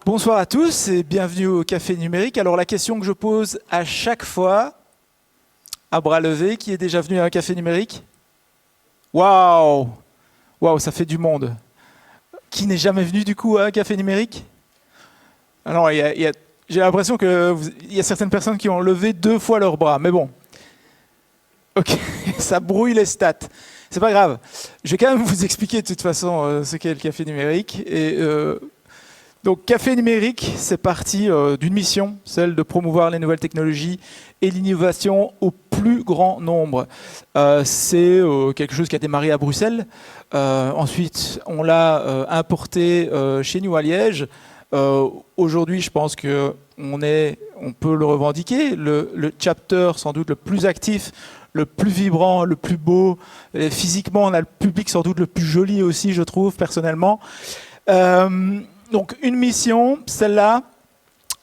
Bonsoir à tous et bienvenue au Café Numérique. Alors la question que je pose à chaque fois, à bras levés, qui est déjà venu à un Café Numérique? Waouh! Waouh, ça fait du monde. Qui n'est jamais venu du coup à un Café Numérique? Alors j'ai l'impression qu'il y a certaines personnes qui ont levé 2 fois leurs bras, mais bon, ok, ça brouille les stats. C'est pas grave. Je vais quand même vous expliquer de toute façon ce qu'est le Café Numérique. Donc, Café Numérique, c'est parti d'une mission, celle de promouvoir les nouvelles technologies et l'innovation au plus grand nombre. C'est quelque chose qui a démarré à Bruxelles. Ensuite, on l'a importé chez nous à Liège. Aujourd'hui, je pense que on peut le revendiquer. Le chapter, sans doute le plus actif, le plus vibrant, le plus beau. Et physiquement, on a le public sans doute le plus joli aussi, je trouve, personnellement. Donc une mission, celle-là,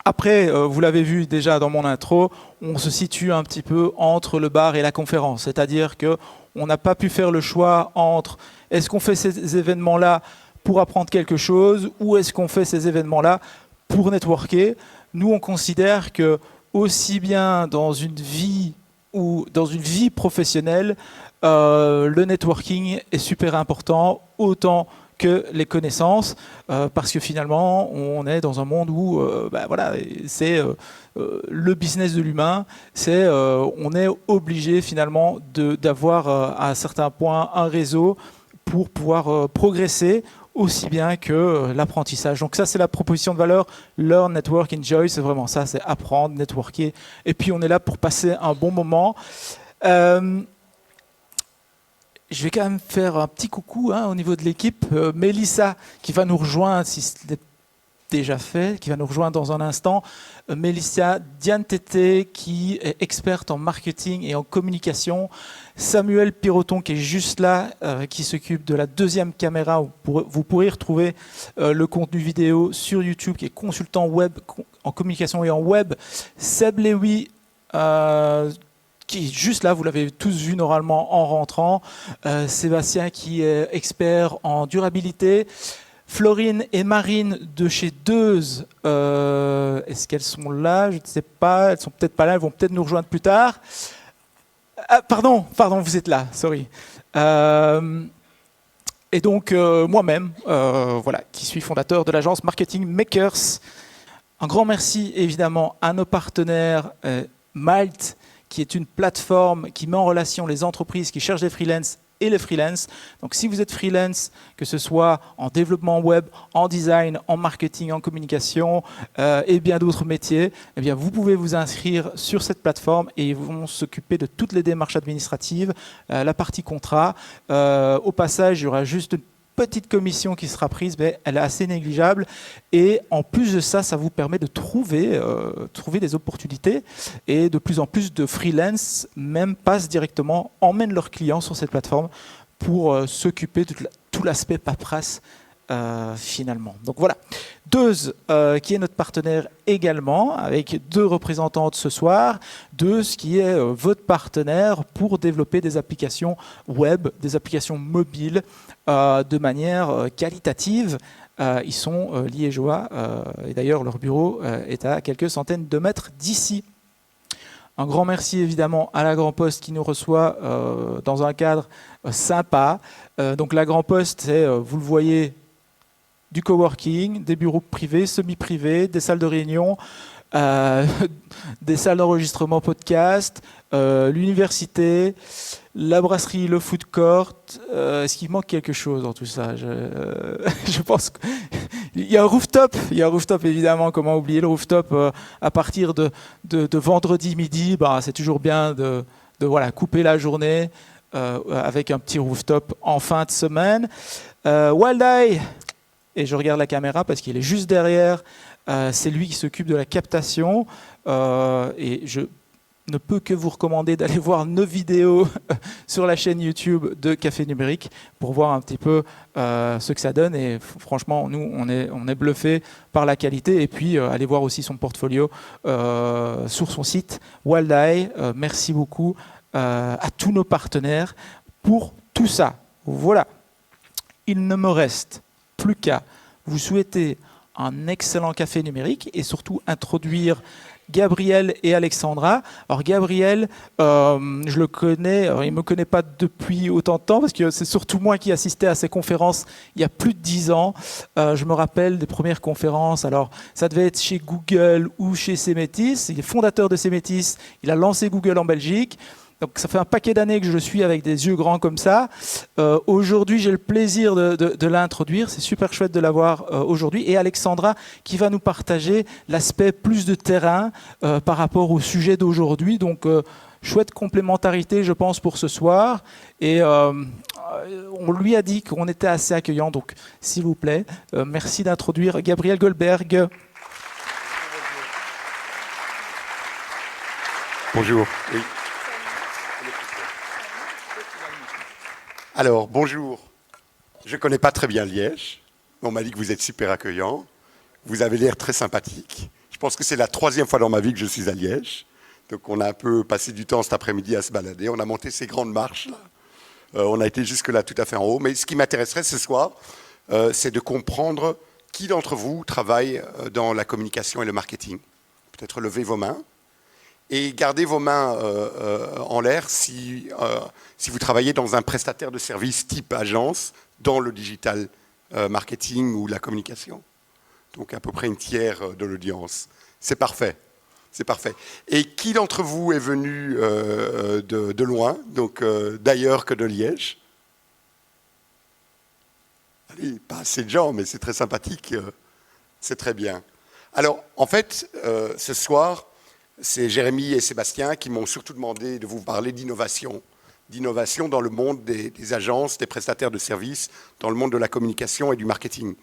après, vous l'avez vu déjà dans mon intro, on se situe un petit peu entre le bar et la conférence. C'est-à-dire qu'on n'a pas pu faire le choix entre est-ce qu'on fait ces événements-là pour apprendre quelque chose ou est-ce qu'on fait ces événements-là pour networker. Nous, on considère que aussi bien dans une vie ou dans une vie professionnelle, le networking est super important, autant que les connaissances, parce que finalement, on est dans un monde où voilà, c'est le business de l'humain, on est obligé finalement d'avoir à un certain point un réseau pour pouvoir progresser aussi bien que l'apprentissage. Donc ça, c'est la proposition de valeur. Learn, network, enjoy, c'est vraiment ça, c'est apprendre, networker. Et puis, on est là pour passer un bon moment. Je vais quand même faire un petit coucou au niveau de l'équipe. Mélissa, qui va nous rejoindre, si ce n'est déjà fait, qui va nous rejoindre dans un instant. Mélissa Diantete, qui est experte en marketing et en communication. Samuel Piroton, qui est juste là, qui s'occupe de la deuxième caméra. Vous pourrez retrouver le contenu vidéo sur YouTube, qui est consultant web en communication et en web. Seb Lewy, qui est juste là, vous l'avez tous vu normalement en rentrant. Sébastien qui est expert en durabilité. Florine et Marine de chez Deuze, est-ce qu'elles sont là? Je ne sais pas, elles sont peut-être pas là, elles vont peut-être nous rejoindre plus tard. Ah, pardon, vous êtes là, sorry. Et donc moi-même, voilà, qui suis fondateur de l'agence Marketing Makers. Un grand merci évidemment à nos partenaires Malte, qui est une plateforme qui met en relation les entreprises qui cherchent des freelances et les freelances. Donc si vous êtes freelance, que ce soit en développement web, en design, en marketing, en communication et bien d'autres métiers, eh bien vous pouvez vous inscrire sur cette plateforme et ils vont s'occuper de toutes les démarches administratives, la partie contrat. Au passage, il y aura juste une petite commission qui sera prise, mais elle est assez négligeable. Et en plus de ça, ça vous permet de trouver des opportunités. Et de plus en plus de freelance même passent directement, emmènent leurs clients sur cette plateforme pour s'occuper de tout l'aspect paperasse finalement. Donc voilà. Deuze, qui est notre partenaire également, avec 2 représentantes ce soir. Deuze, qui est votre partenaire pour développer des applications web, des applications mobiles de manière qualitative. Ils sont liégeois et d'ailleurs leur bureau est à quelques centaines de mètres d'ici. Un grand merci évidemment à la Grand Poste qui nous reçoit dans un cadre sympa. Donc la Grand Poste, c'est, vous le voyez, du coworking, des bureaux privés, semi-privés, des salles de réunion, des salles d'enregistrement podcast, l'université, la brasserie, le food court. Est-ce qu'il manque quelque chose dans tout ça? Je pense qu'il y a un rooftop. Il y a un rooftop évidemment. Comment oublier le rooftop à partir de vendredi midi? C'est toujours bien de voilà, couper la journée avec un petit rooftop en fin de semaine. Wild Eye. Et je regarde la caméra parce qu'il est juste derrière. C'est lui qui s'occupe de la captation. Et je ne peux que vous recommander d'aller voir nos vidéos sur la chaîne YouTube de Café Numérique pour voir un petit peu ce que ça donne. Et franchement, nous, on est bluffés par la qualité. Et puis, allez voir aussi son portfolio sur son site Wild Eye. Merci beaucoup à tous nos partenaires pour tout ça. Voilà. Il ne me reste plus qu'à vous souhaiter un excellent café numérique et surtout introduire Gabriel et Alexandra. Alors Gabriel, je le connais, alors il ne me connaît pas depuis autant de temps parce que c'est surtout moi qui assistais à ces conférences il y a plus de 10 ans. Je me rappelle des premières conférences, alors ça devait être chez Google ou chez Semetis. Il est fondateur de Semetis, il a lancé Google en Belgique. Donc ça fait un paquet d'années que je le suis avec des yeux grands comme ça. Aujourd'hui, j'ai le plaisir de l'introduire. C'est super chouette de l'avoir aujourd'hui. Et Alexandra qui va nous partager l'aspect plus de terrain par rapport au sujet d'aujourd'hui. Donc chouette complémentarité, je pense, pour ce soir. Et on lui a dit qu'on était assez accueillant. Donc s'il vous plaît, merci d'introduire Gabriel Goldberg. Bonjour. Oui. Alors, bonjour. Je ne connais pas très bien Liège. On m'a dit que vous êtes super accueillant. Vous avez l'air très sympathique. Je pense que c'est la 3e fois dans ma vie que je suis à Liège. Donc, on a un peu passé du temps cet après-midi à se balader. On a monté ces grandes marches. On a été jusque-là tout à fait en haut. Mais ce qui m'intéresserait ce soir, c'est de comprendre qui d'entre vous travaille dans la communication et le marketing. Peut-être levez vos mains. Et gardez vos mains en l'air si vous travaillez dans un prestataire de services type agence dans le digital marketing ou la communication. Donc à peu près une tiers de l'audience. C'est parfait. C'est parfait. Et qui d'entre vous est venu de loin, donc d'ailleurs que de Liège? Allez, pas assez de gens, mais c'est très sympathique. C'est très bien. Alors, en fait, ce soir, c'est Jérémy et Sébastien qui m'ont surtout demandé de vous parler d'innovation dans le monde des agences, des prestataires de services, dans le monde de la communication et du marketing.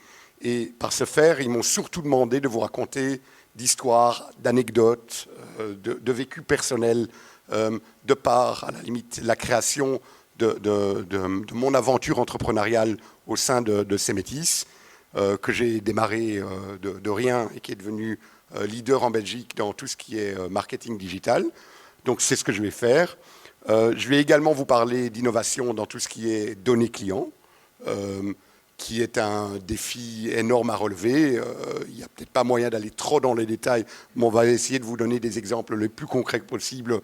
Et par ce faire, ils m'ont surtout demandé de vous raconter d'histoires, d'anecdotes, de vécus personnels, de par, à la limite, la création de mon aventure entrepreneuriale au sein de Semetis, que j'ai démarré de rien et qui est devenu leader en Belgique dans tout ce qui est marketing digital. Donc c'est ce que je vais faire. Je vais également vous parler d'innovation dans tout ce qui est données clients, qui est un défi énorme à relever. Il n'y a peut-être pas moyen d'aller trop dans les détails, mais on va essayer de vous donner des exemples les plus concrets possibles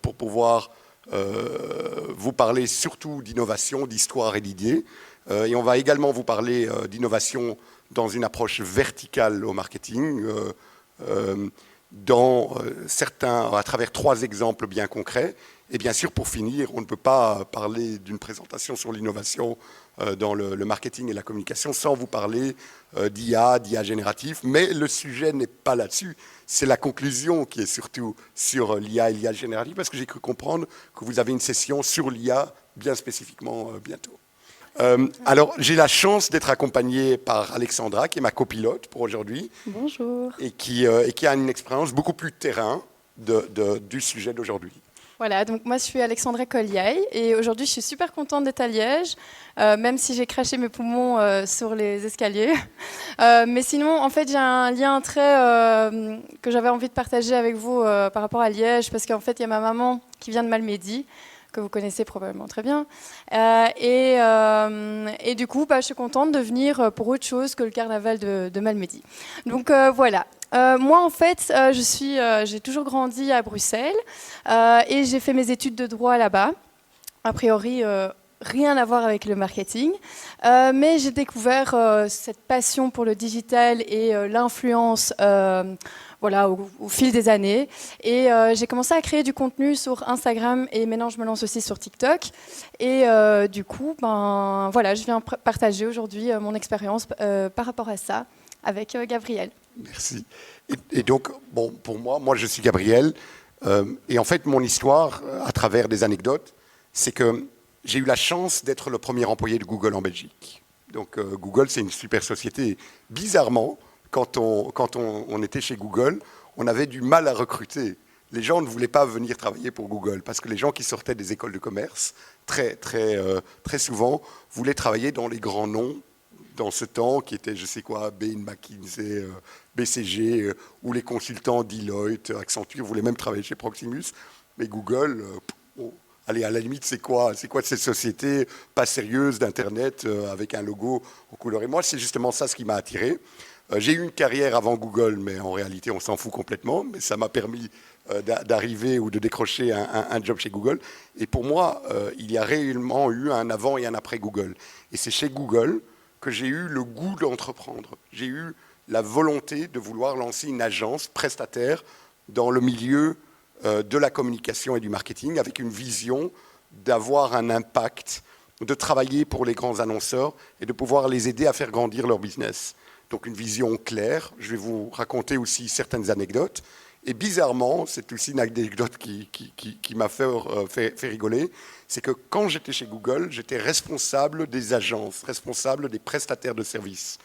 pour pouvoir vous parler surtout d'innovation, d'histoire et d'idées. Et on va également vous parler d'innovation dans une approche verticale au marketing, à travers 3 exemples bien concrets. Et bien sûr, pour finir, on ne peut pas parler d'une présentation sur l'innovation dans le marketing et la communication sans vous parler d'IA génératif. Mais le sujet n'est pas là-dessus. C'est la conclusion qui est surtout sur l'IA et l'IA génératif, parce que j'ai cru comprendre que vous avez une session sur l'IA bien spécifiquement bientôt. Alors, j'ai la chance d'être accompagné par Alexandra, qui est ma copilote pour aujourd'hui. Bonjour. Et qui a une expérience beaucoup plus terrain du sujet d'aujourd'hui. Voilà, donc moi je suis Alexandra Colliaille et aujourd'hui je suis super contente d'être à Liège, même si j'ai craché mes poumons sur les escaliers. Mais sinon, en fait, j'ai un lien très que j'avais envie de partager avec vous par rapport à Liège, parce qu'en fait, il y a ma maman qui vient de Malmedy, que vous connaissez probablement très bien. Et du coup, je suis contente de venir pour autre chose que le carnaval de Malmedy. Donc voilà. Moi, en fait, j'ai toujours grandi à Bruxelles et j'ai fait mes études de droit là-bas. A priori, rien à voir avec le marketing, mais j'ai découvert cette passion pour le digital et l'influence au fil des années. Et j'ai commencé à créer du contenu sur Instagram et maintenant je me lance aussi sur TikTok. Et du coup, je viens partager aujourd'hui mon expérience par rapport à ça avec Gabriel. Merci. Et donc, pour moi je suis Gabriel. Et en fait, mon histoire, à travers des anecdotes, c'est que j'ai eu la chance d'être le premier employé de Google en Belgique. Donc, Google, c'est une super société. Bizarrement, quand on était chez Google, on avait du mal à recruter. Les gens ne voulaient pas venir travailler pour Google parce que les gens qui sortaient des écoles de commerce, très souvent, voulaient travailler dans les grands noms dans ce temps qui étaient, je sais quoi, Bain, McKinsey, BCG, ou les consultants Deloitte, Accenture, voulaient même travailler chez Proximus. Mais Google, allez, à la limite, c'est quoi cette société pas sérieuse d'Internet avec un logo en couleur? Et moi, c'est justement ça ce qui m'a attiré. J'ai eu une carrière avant Google, mais en réalité, on s'en fout complètement. Mais ça m'a permis d'arriver ou de décrocher un job chez Google. Et pour moi, il y a réellement eu un avant et un après Google. Et c'est chez Google que j'ai eu le goût d'entreprendre. J'ai eu la volonté de vouloir lancer une agence prestataire dans le milieu de la communication et du marketing, avec une vision d'avoir un impact, de travailler pour les grands annonceurs et de pouvoir les aider à faire grandir leur business. Donc une vision claire. Je vais vous raconter aussi certaines anecdotes. Et bizarrement, c'est aussi une anecdote qui m'a fait rigoler, c'est que quand j'étais chez Google, j'étais responsable des agences, responsable des prestataires de services.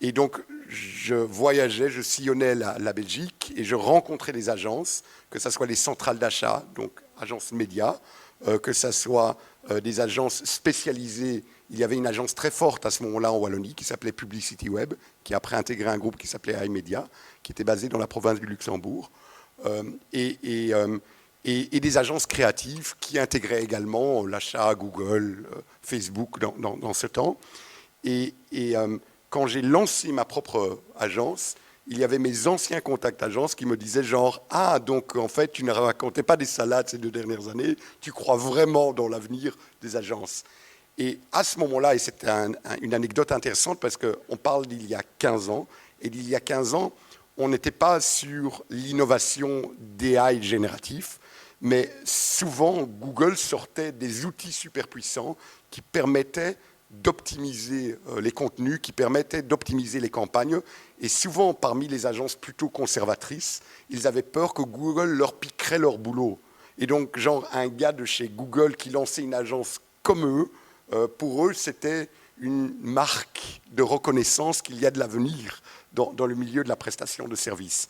Et donc, je voyageais, je sillonnais la Belgique et je rencontrais des agences, que ce soit les centrales d'achat, donc agences médias, que ce soit des agences spécialisées. Il y avait une agence très forte à ce moment-là en Wallonie qui s'appelait Publicity Web, qui a après intégré un groupe qui s'appelait iMedia, qui était basé dans la province du Luxembourg, et des agences créatives qui intégraient également l'achat, Google, Facebook dans ce temps. Quand j'ai lancé ma propre agence, il y avait mes anciens contacts agences qui me disaient genre « Ah, donc en fait, tu ne racontais pas des salades ces 2 dernières années, tu crois vraiment dans l'avenir des agences ». Et à ce moment-là, et c'était une anecdote intéressante parce qu'on parle d'il y a 15 ans, et d'il y a 15 ans, on n'était pas sur l'innovation d'AI génératif, mais souvent, Google sortait des outils super puissants qui permettaient d'optimiser les contenus, qui permettaient d'optimiser les campagnes. Et souvent, parmi les agences plutôt conservatrices, ils avaient peur que Google leur piquerait leur boulot. Et donc, genre, un gars de chez Google qui lançait une agence comme eux, pour eux, c'était une marque de reconnaissance qu'il y a de l'avenir dans le milieu de la prestation de services.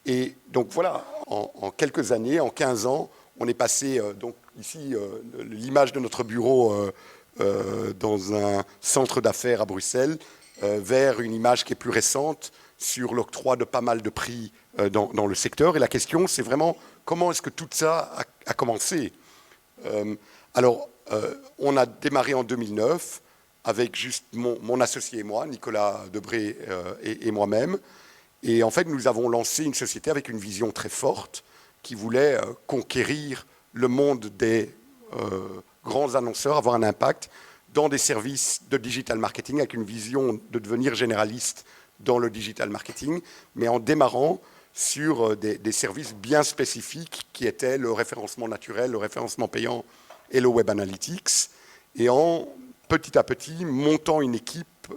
Et donc voilà, en quelques années, en 15 ans, on est passé, donc ici, l'image de notre bureau dans un centre d'affaires à Bruxelles, vers une image qui est plus récente sur l'octroi de pas mal de prix dans le secteur. Et la question, c'est vraiment comment est-ce que tout ça a commencé. Alors, on a démarré en 2009 avec juste mon associé et moi, Nicolas Debré et moi-même. Et en fait, nous avons lancé une société avec une vision très forte qui voulait conquérir le monde des grands annonceurs, avoir un impact dans des services de digital marketing avec une vision de devenir généraliste dans le digital marketing, mais en démarrant sur des services bien spécifiques qui étaient le référencement naturel, le référencement payant et le web analytics, et en petit à petit montant une équipe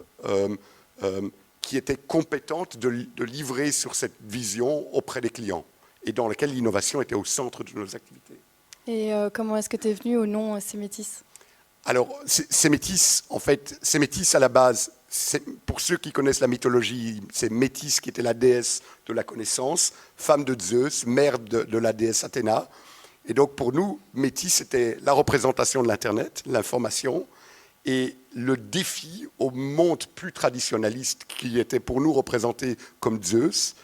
qui était compétente de livrer sur cette vision auprès des clients et dans laquelle l'innovation était au centre de nos activités. Et comment est-ce que tu es venu au nom Cémétis ? Alors, Cémétis, en fait, Cémétis à la base, pour ceux qui connaissent la mythologie, c'est Métis qui était la déesse de la connaissance, femme de Zeus, mère de la déesse Athéna. Et donc pour nous, Métis, c'était la représentation de l'Internet, l'information, et le défi au monde plus traditionnaliste qui était pour nous représenté comme Zeus.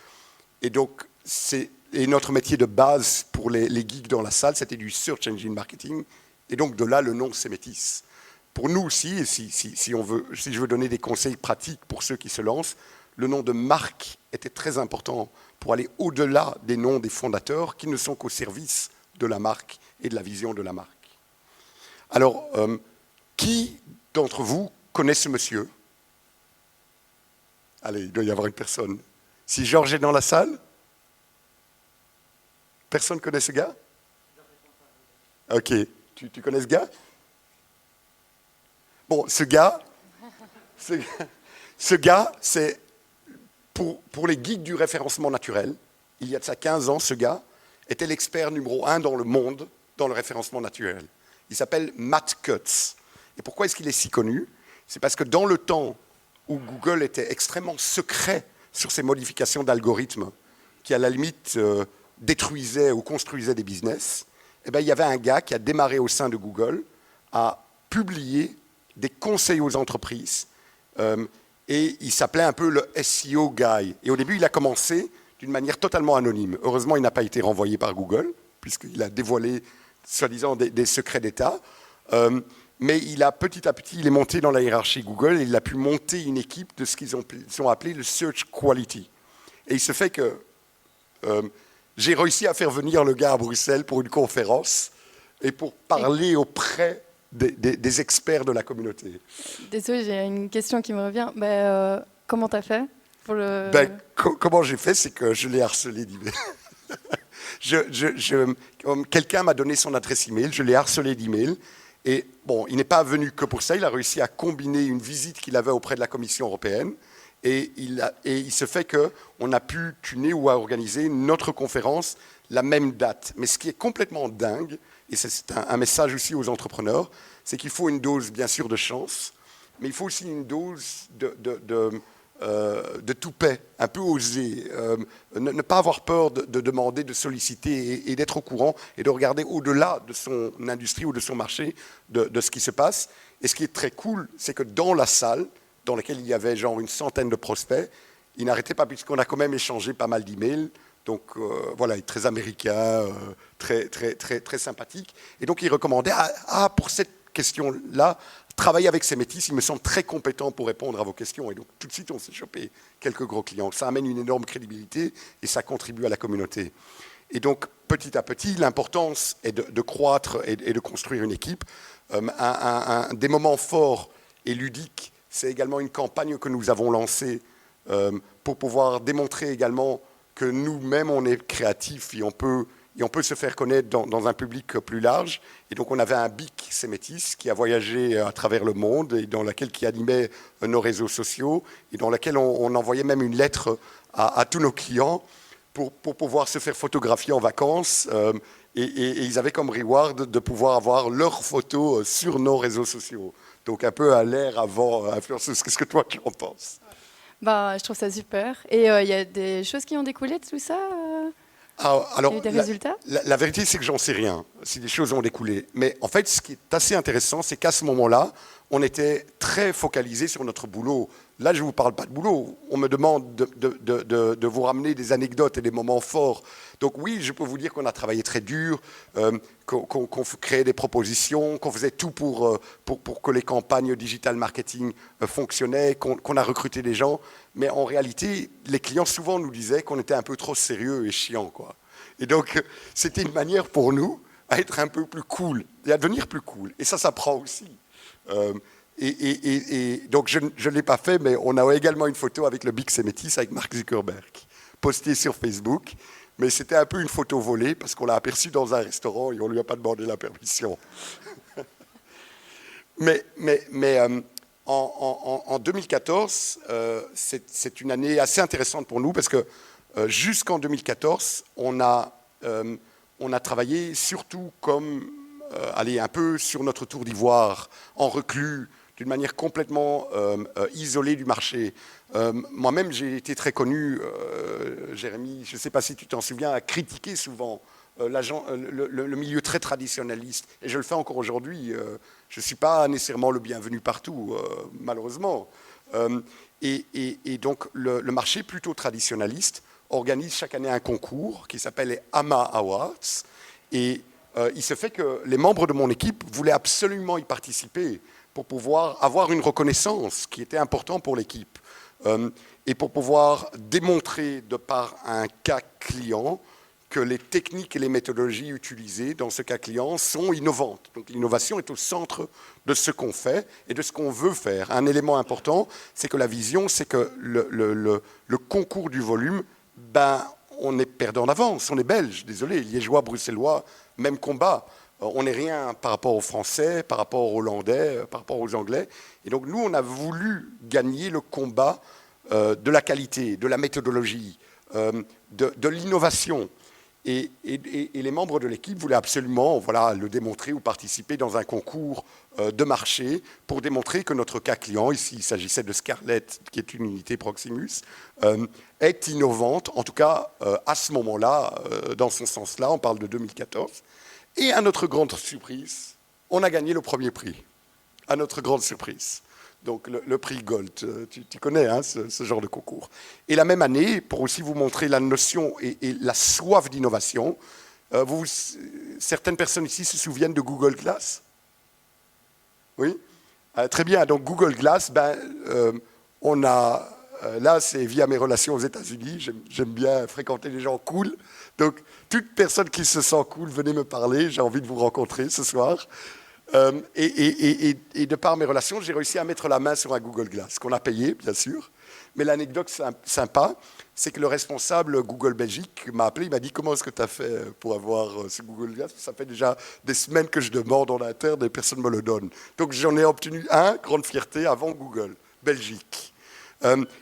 Et donc, et notre métier de base pour les geeks dans la salle, c'était du search engine marketing. Et donc de là, le nom Cémétis. Pour nous aussi, et si je veux donner des conseils pratiques pour ceux qui se lancent, le nom de marque était très important pour aller au-delà des noms des fondateurs qui ne sont qu'au service de la marque et de la vision de la marque. Alors, qui d'entre vous connaît ce monsieur? Allez, il doit y avoir une personne. Si Georges est dans la salle? Personne ne connaît ce gars? Ok, tu connais ce gars? Bon, ce gars, c'est pour les geeks du référencement naturel. Il y a de ça 15 ans, ce gars était l'expert numéro 1 dans le monde dans le référencement naturel. Il s'appelle Matt Cutts. Et pourquoi est-ce qu'il est si connu? C'est parce que dans le temps où Google était extrêmement secret sur ses modifications d'algorithmes, qui à la limite détruisaient ou construisaient des business, eh bien, il y avait un gars qui a démarré au sein de Google à publier des conseils aux entreprises et il s'appelait un peu le SEO guy. Et au début, il a commencé d'une manière totalement anonyme. Heureusement, il n'a pas été renvoyé par Google puisqu'il a dévoilé, soi-disant, des secrets d'État. mais il a petit à petit, il est monté dans la hiérarchie Google et il a pu monter une équipe de ce qu'ils ont appelé le Search Quality. Et il se fait que j'ai réussi à faire venir le gars à Bruxelles pour une conférence et pour parler auprès des experts de la communauté. Désolée, j'ai une question qui me revient. Comment t'as fait pour le... Comment j'ai fait, c'est que je l'ai harcelé d'emails. Quelqu'un m'a donné son adresse email, je l'ai harcelé d'emails. Et bon, il n'est pas venu que pour ça, il a réussi à combiner une visite qu'il avait auprès de la Commission européenne. Et il se fait qu'on a pu tuner ou organiser notre conférence la même date. Mais ce qui est complètement dingue, et c'est un message aussi aux entrepreneurs, c'est qu'il faut une dose, bien sûr, de chance, mais il faut aussi une dose de toupet, un peu osé. Ne pas avoir peur de demander, de solliciter et d'être au courant et de regarder au-delà de son industrie ou de son marché de ce qui se passe. Et ce qui est très cool, c'est que dans la salle, dans laquelle il y avait genre une centaine de prospects, il n'arrêtait pas, puisqu'on a quand même échangé pas mal d'emails. Donc voilà, il est très américain, très, très, très, très sympathique. Et donc il recommandait, pour cette question-là, travailler avec ces métis, il me semble très compétent pour répondre à vos questions. Et donc tout de suite, on s'est chopé quelques gros clients. Ça amène une énorme crédibilité et ça contribue à la communauté. Et donc petit à petit, l'importance est de croître et de construire une équipe. Des moments forts et ludiques, c'est également une campagne que nous avons lancée pour pouvoir démontrer également que nous-mêmes, on est créatifs et on peut se faire connaître dans un public plus large. Et donc, on avait un BIC Sémétis qui a voyagé à travers le monde et qui animait nos réseaux sociaux et dans laquelle on envoyait même une lettre à tous nos clients pour pouvoir se faire photographier en vacances. Et ils avaient comme reward de pouvoir avoir leurs photos sur nos réseaux sociaux. Donc, un peu à l'ère avant influenceuse. Qu'est-ce que toi, tu en penses ? Je trouve ça super. Et il y a des choses qui ont découlé de tout ça Alors, il y a eu des résultats ? La vérité, c'est que j'en sais rien, si des choses ont découlé. Mais en fait, ce qui est assez intéressant, c'est qu'à ce moment-là, on était très focalisé sur notre boulot. Là, je ne vous parle pas de boulot. On me demande de vous ramener des anecdotes et des moments forts. Donc oui, je peux vous dire qu'on a travaillé très dur, qu'on créait des propositions, qu'on faisait tout pour que les campagnes digital marketing fonctionnaient, qu'on a recruté des gens. Mais en réalité, les clients souvent nous disaient qu'on était un peu trop sérieux et chiant, quoi. Et donc, c'était une manière pour nous à être un peu plus cool et à devenir plus cool. Et ça s'apprend aussi. Donc, je ne l'ai pas fait, mais on a également une photo avec le Big Sémétis, avec Mark Zuckerberg, postée sur Facebook. Mais c'était un peu une photo volée, parce qu'on l'a aperçu dans un restaurant et on ne lui a pas demandé la permission. En 2014, c'est une année assez intéressante pour nous, parce que jusqu'en 2014, on a travaillé surtout un peu sur notre tour d'ivoire, en reclus, d'une manière complètement isolée du marché. Moi-même, j'ai été très connu, Jérémy, je ne sais pas si tu t'en souviens, à critiquer souvent le milieu très traditionnaliste. Et je le fais encore aujourd'hui. Je ne suis pas nécessairement le bienvenu partout, malheureusement. Et donc, le marché plutôt traditionnaliste organise chaque année un concours qui s'appelle les AMA Awards. Et il se fait que les membres de mon équipe voulaient absolument y participer pour pouvoir avoir une reconnaissance qui était importante pour l'équipe. Et pour pouvoir démontrer de par un cas client que les techniques et les méthodologies utilisées dans ce cas client sont innovantes. Donc l'innovation est au centre de ce qu'on fait et de ce qu'on veut faire. Un élément important, c'est que la vision, c'est que le concours du volume, on est perdant d'avance, on est belge, désolé, liégeois, bruxellois, même combat. On n'est rien par rapport aux Français, par rapport aux Hollandais, par rapport aux Anglais. Et donc nous, on a voulu gagner le combat de la qualité, de la méthodologie, de l'innovation. Et les membres de l'équipe voulaient absolument le démontrer ou participer dans un concours de marché pour démontrer que notre cas client, ici il s'agissait de Scarlett, qui est une unité Proximus, est innovante, en tout cas à ce moment-là, dans ce sens-là, on parle de 2014. Et à notre grande surprise, on a gagné le premier prix, à notre grande surprise. Donc le prix Gold, tu connais ce genre de concours. Et la même année, pour aussi vous montrer la notion et la soif d'innovation, certaines personnes ici se souviennent de Google Glass ? Oui. Très bien. Donc Google Glass, on a... là, c'est via mes relations aux États-Unis. J'aime bien fréquenter des gens cool. Donc, toute personne qui se sent cool, venez me parler. J'ai envie de vous rencontrer ce soir. Et de par mes relations, j'ai réussi à mettre la main sur un Google Glass, qu'on a payé, bien sûr. Mais l'anecdote sympa, c'est que le responsable Google Belgique m'a appelé, il m'a dit « Comment est-ce que tu as fait pour avoir ce Google Glass ?» Ça fait déjà des semaines que je demande en interne et personne ne me le donne. Donc j'en ai obtenu un, grande fierté, avant Google, Belgique.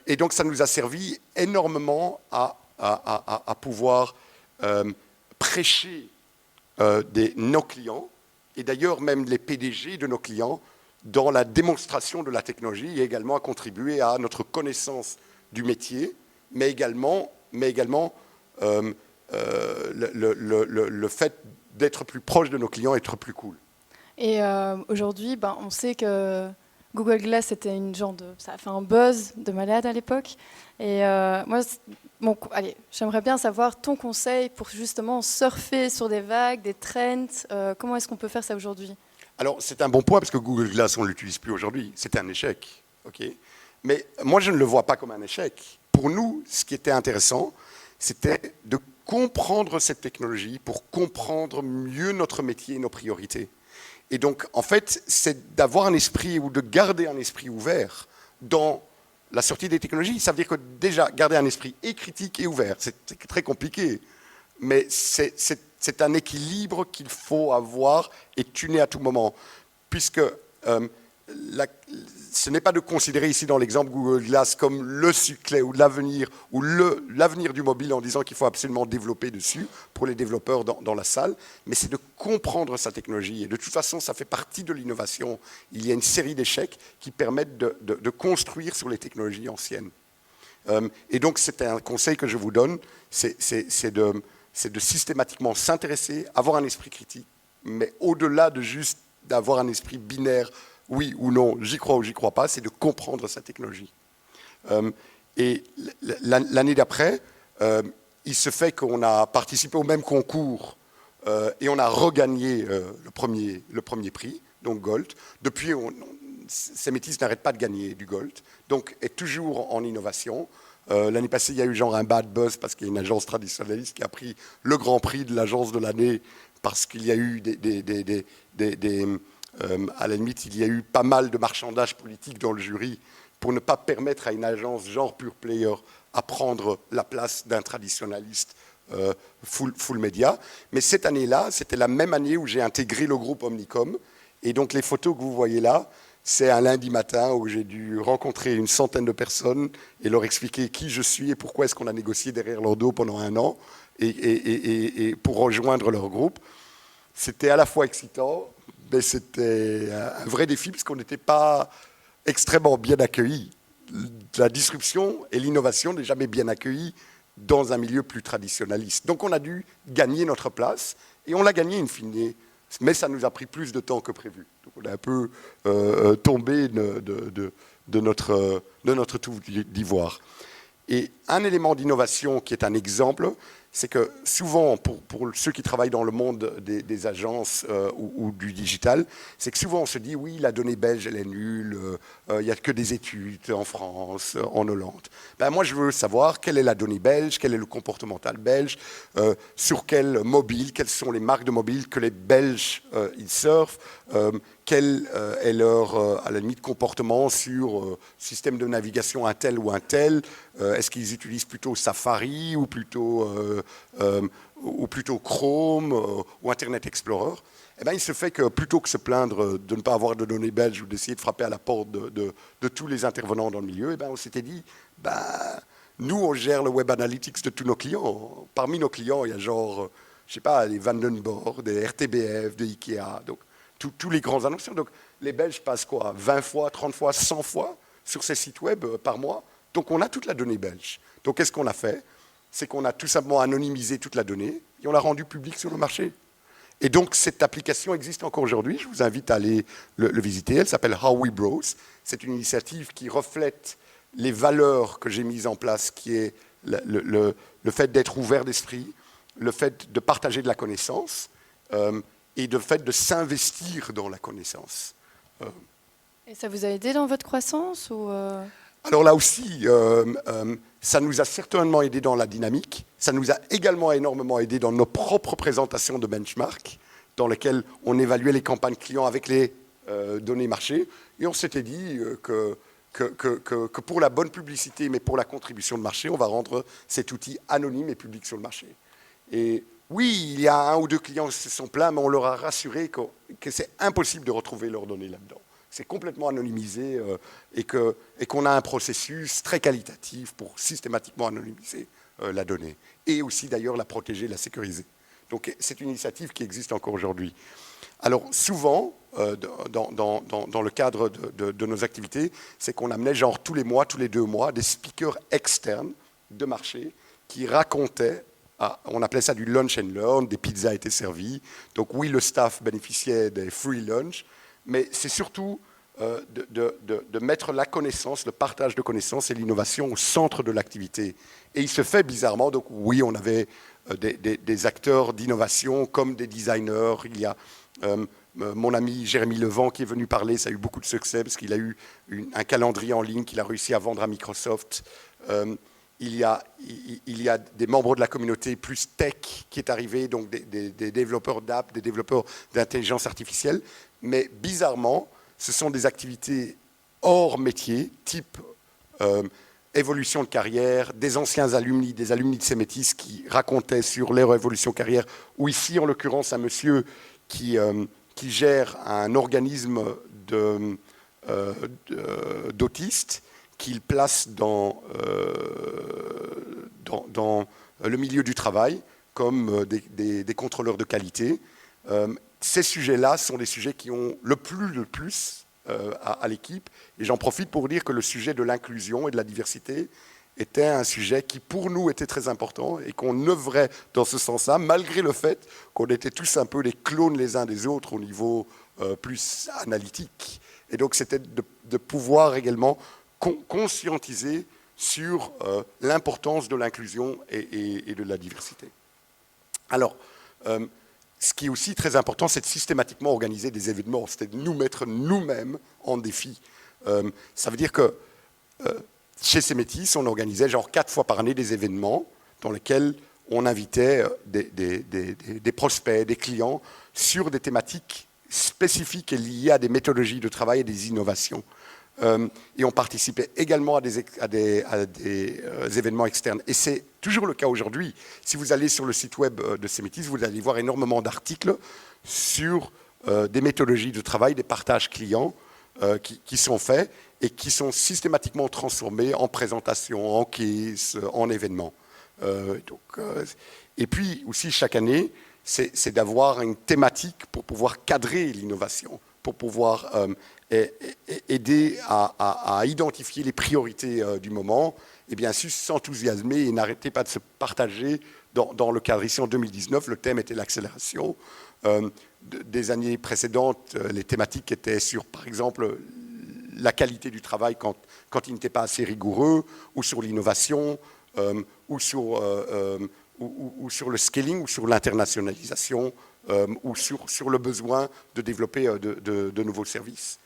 Et donc ça nous a servi énormément à pouvoir prêcher nos clients, et d'ailleurs même les PDG de nos clients, dans la démonstration de la technologie et également à contribuer à notre connaissance du métier, mais également le fait d'être plus proche de nos clients, être plus cool. Et aujourd'hui, on sait que Google Glass, c'était ça a fait un buzz de malade à l'époque. Et moi, j'aimerais bien savoir ton conseil pour justement surfer sur des vagues, des trends. Comment est-ce qu'on peut faire ça aujourd'hui ? Alors, c'est un bon point, parce que Google Glass, on ne l'utilise plus aujourd'hui. C'était un échec. Okay, mais moi, je ne le vois pas comme un échec. Pour nous, ce qui était intéressant, c'était de comprendre cette technologie pour comprendre mieux notre métier et nos priorités. Et donc, en fait, c'est d'avoir un esprit ou de garder un esprit ouvert dans la sortie des technologies. Ça veut dire que déjà, garder un esprit et critique et ouvert, c'est très compliqué. Mais c'est un équilibre qu'il faut avoir et tuner à tout moment. Puisque ce n'est pas de considérer ici dans l'exemple Google Glass comme le succès ou l'avenir ou l'avenir du mobile en disant qu'il faut absolument développer dessus pour les développeurs dans la salle, mais c'est de comprendre sa technologie. Et de toute façon, ça fait partie de l'innovation. Il y a une série d'échecs qui permettent de construire sur les technologies anciennes. Et donc, c'est un conseil que je vous donne, c'est de systématiquement s'intéresser, avoir un esprit critique, mais au-delà de juste d'avoir un esprit binaire, oui ou non, j'y crois ou j'y crois pas, c'est de comprendre sa technologie. Et l'année d'après, il se fait qu'on a participé au même concours et on a regagné le premier prix, donc Gold. Depuis, ces métis n'arrêtent pas de gagner du Gold, donc est toujours en innovation. L'année passée, il y a eu genre un bad buzz parce qu'il y a une agence traditionnaliste qui a pris le grand prix de l'agence de l'année parce qu'il y a eu à la limite, il y a eu pas mal de marchandage politique dans le jury pour ne pas permettre à une agence genre Pure Player à prendre la place d'un traditionnaliste full média. Mais cette année-là, c'était la même année où j'ai intégré le groupe Omnicom. Et donc les photos que vous voyez là, c'est un lundi matin où j'ai dû rencontrer une centaine de personnes et leur expliquer qui je suis et pourquoi est-ce qu'on a négocié derrière leur dos pendant 1 an et pour rejoindre leur groupe. C'était à la fois excitant, mais c'était un vrai défi parce qu'on n'était pas extrêmement bien accueillis. La disruption et l'innovation n'est jamais bien accueillie dans un milieu plus traditionnaliste. Donc on a dû gagner notre place et on l'a gagné in fine. Mais ça nous a pris plus de temps que prévu. Donc on est un peu tombé de notre tour d'ivoire. Et un élément d'innovation qui est un exemple, c'est que souvent, pour ceux qui travaillent dans le monde des agences ou du digital, c'est que souvent on se dit, oui, la donnée belge, elle est nulle, il n'y a que des études en France, en Hollande. Moi, je veux savoir quelle est la donnée belge, quel est le comportemental belge, sur quel mobile, quelles sont les marques de mobile que les Belges ils surfent, quel est leur, à la limite, comportement sur système de navigation un tel ou un tel. Est-ce qu'ils utilisent plutôt Safari ou plutôt Chrome ou Internet Explorer? Il se fait que plutôt que se plaindre de ne pas avoir de données belges ou d'essayer de frapper à la porte de tous les intervenants dans le milieu, on s'était dit, nous, on gère le Web Analytics de tous nos clients. Parmi nos clients, il y a genre, je sais pas, des Vandenborg, des RTBF, des Ikea, donc tous les grands annonceurs. Donc les Belges passent quoi, 20 fois, 30 fois, 100 fois sur ces sites web par mois. Donc on a toute la donnée belge. Donc qu'est-ce qu'on a fait? C'est qu'on a tout simplement anonymisé toute la donnée et on l'a rendue publique sur le marché. Et donc cette application existe encore aujourd'hui. Je vous invite à aller le visiter. Elle s'appelle How We Browse. C'est une initiative qui reflète les valeurs que j'ai mises en place, qui est le fait d'être ouvert d'esprit, le fait de partager de la connaissance et le fait de s'investir dans la connaissance. Et ça vous a aidé dans votre croissance ou Alors là aussi, ça nous a certainement aidé dans la dynamique. Ça nous a également énormément aidé dans nos propres présentations de benchmark, dans lesquelles on évaluait les campagnes clients avec les données marché. Et on s'était dit que pour la bonne publicité, mais pour la contribution de marché, on va rendre cet outil anonyme et public sur le marché. Et oui, il y a 1 ou 2 clients qui se sont plaints, mais on leur a rassuré que c'est impossible de retrouver leurs données là-dedans. C'est complètement anonymisé et qu'on a un processus très qualitatif pour systématiquement anonymiser la donnée. Et aussi d'ailleurs la protéger, la sécuriser. Donc c'est une initiative qui existe encore aujourd'hui. Alors souvent, dans le cadre de nos activités, c'est qu'on amenait genre tous les mois, tous les 2 mois, des speakers externes de marché qui racontaient, on appelait ça du lunch and learn, des pizzas étaient servies. Donc oui, le staff bénéficiait des free lunch, mais c'est surtout de mettre la connaissance, le partage de connaissances et l'innovation au centre de l'activité. Et il se fait bizarrement, donc oui, on avait des acteurs d'innovation comme des designers. Il y a mon ami Jérémy Levent qui est venu parler, ça a eu beaucoup de succès parce qu'il a eu un calendrier en ligne qu'il a réussi à vendre à Microsoft. Il y a des membres de la communauté plus tech qui est arrivé, donc des développeurs d'app, des développeurs d'intelligence artificielle. Mais bizarrement, ce sont des activités hors métier, type évolution de carrière, des anciens alumni, des alumni de Cemetis qui racontaient sur leur évolution de carrière, ou ici, en l'occurrence, un monsieur qui gère un organisme d'autistes qu'il place dans le milieu du travail comme des contrôleurs de qualité. Ces sujets-là sont des sujets qui ont le plus à l'équipe. Et j'en profite pour dire que le sujet de l'inclusion et de la diversité était un sujet qui, pour nous, était très important et qu'on œuvrait dans ce sens-là, malgré le fait qu'on était tous un peu des clones les uns des autres au niveau plus analytique. Et donc, c'était de pouvoir également conscientiser sur l'importance de l'inclusion et de la diversité. Alors, ce qui est aussi très important, c'est de systématiquement organiser des événements, c'est de nous mettre nous-mêmes en défi. Ça veut dire que chez Cemetis, on organisait genre 4 fois par année des événements dans lesquels on invitait des prospects, des clients sur des thématiques spécifiques et liées à des méthodologies de travail et des innovations. Et on participait également à des événements externes. Et c'est toujours le cas aujourd'hui. Si vous allez sur le site web de Cemetis, vous allez voir énormément d'articles sur des méthodologies de travail, des partages clients qui sont faits et qui sont systématiquement transformés en présentations, en cases, en événements. Et puis aussi, chaque année, c'est d'avoir une thématique pour pouvoir cadrer l'innovation, pour pouvoir aider à identifier les priorités du moment et bien sûr s'enthousiasmer et n'arrêter pas de se partager dans le cadre. Ici en 2019, le thème était l'accélération. Des années précédentes, les thématiques étaient sur, par exemple, la qualité du travail quand il n'était pas assez rigoureux, ou sur l'innovation, ou sur le scaling, ou sur l'internationalisation, ou sur le besoin de développer de nouveaux services.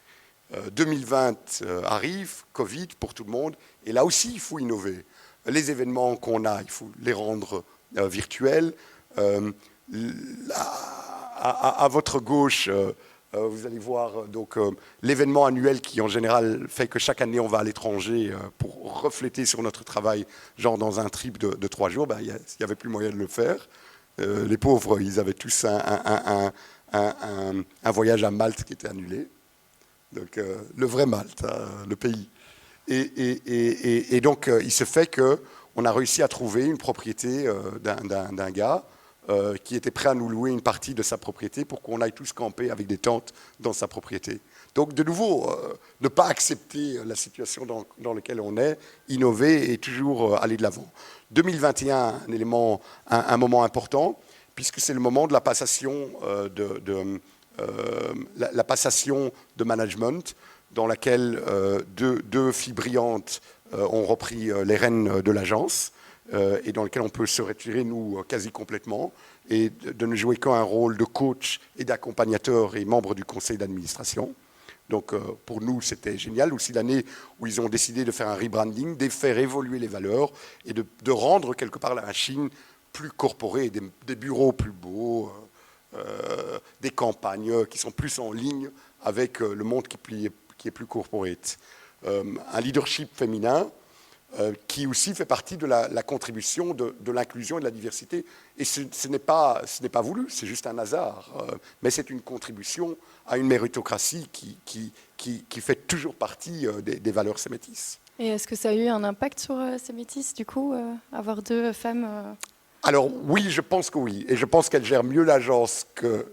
2020 arrive, Covid pour tout le monde, et là aussi il faut innover. Les événements qu'on a, il faut les rendre virtuels. À votre gauche, vous allez voir donc l'événement annuel qui en général fait que chaque année on va à l'étranger pour refléter sur notre travail, genre dans un trip de 3 jours. Il n'y avait plus moyen de le faire. Les pauvres, ils avaient tous un voyage à Malte qui était annulé. Donc le vrai Malte, le pays. Et donc il se fait qu'on a réussi à trouver une propriété d'un gars qui était prêt à nous louer une partie de sa propriété pour qu'on aille tous camper avec des tentes dans sa propriété. Donc de nouveau, ne pas accepter la situation dans laquelle on est, innover et toujours aller de l'avant. 2021, un moment important, puisque c'est le moment de la passation la passation de management, dans laquelle deux filles brillantes ont repris les rênes de l'agence, et dans lequel on peut se retirer, nous, quasi complètement, et de ne jouer qu'un rôle de coach et d'accompagnateur et membre du conseil d'administration. Donc pour nous, c'était génial. Aussi l'année où ils ont décidé de faire un rebranding, de faire évoluer les valeurs et de rendre quelque part la Chine plus corporée, des bureaux plus beaux, des campagnes qui sont plus en ligne avec le monde qui est plus corporate. Un leadership féminin qui aussi fait partie de la contribution de l'inclusion et de la diversité. Et ce n'est pas voulu, c'est juste un hasard. Mais c'est une contribution à une méritocratie qui fait toujours partie des valeurs sémétis. Et est-ce que ça a eu un impact sur Sémétis, du coup, avoir 2 femmes Alors oui, je pense que oui. Et je pense qu'elle gère mieux l'agence que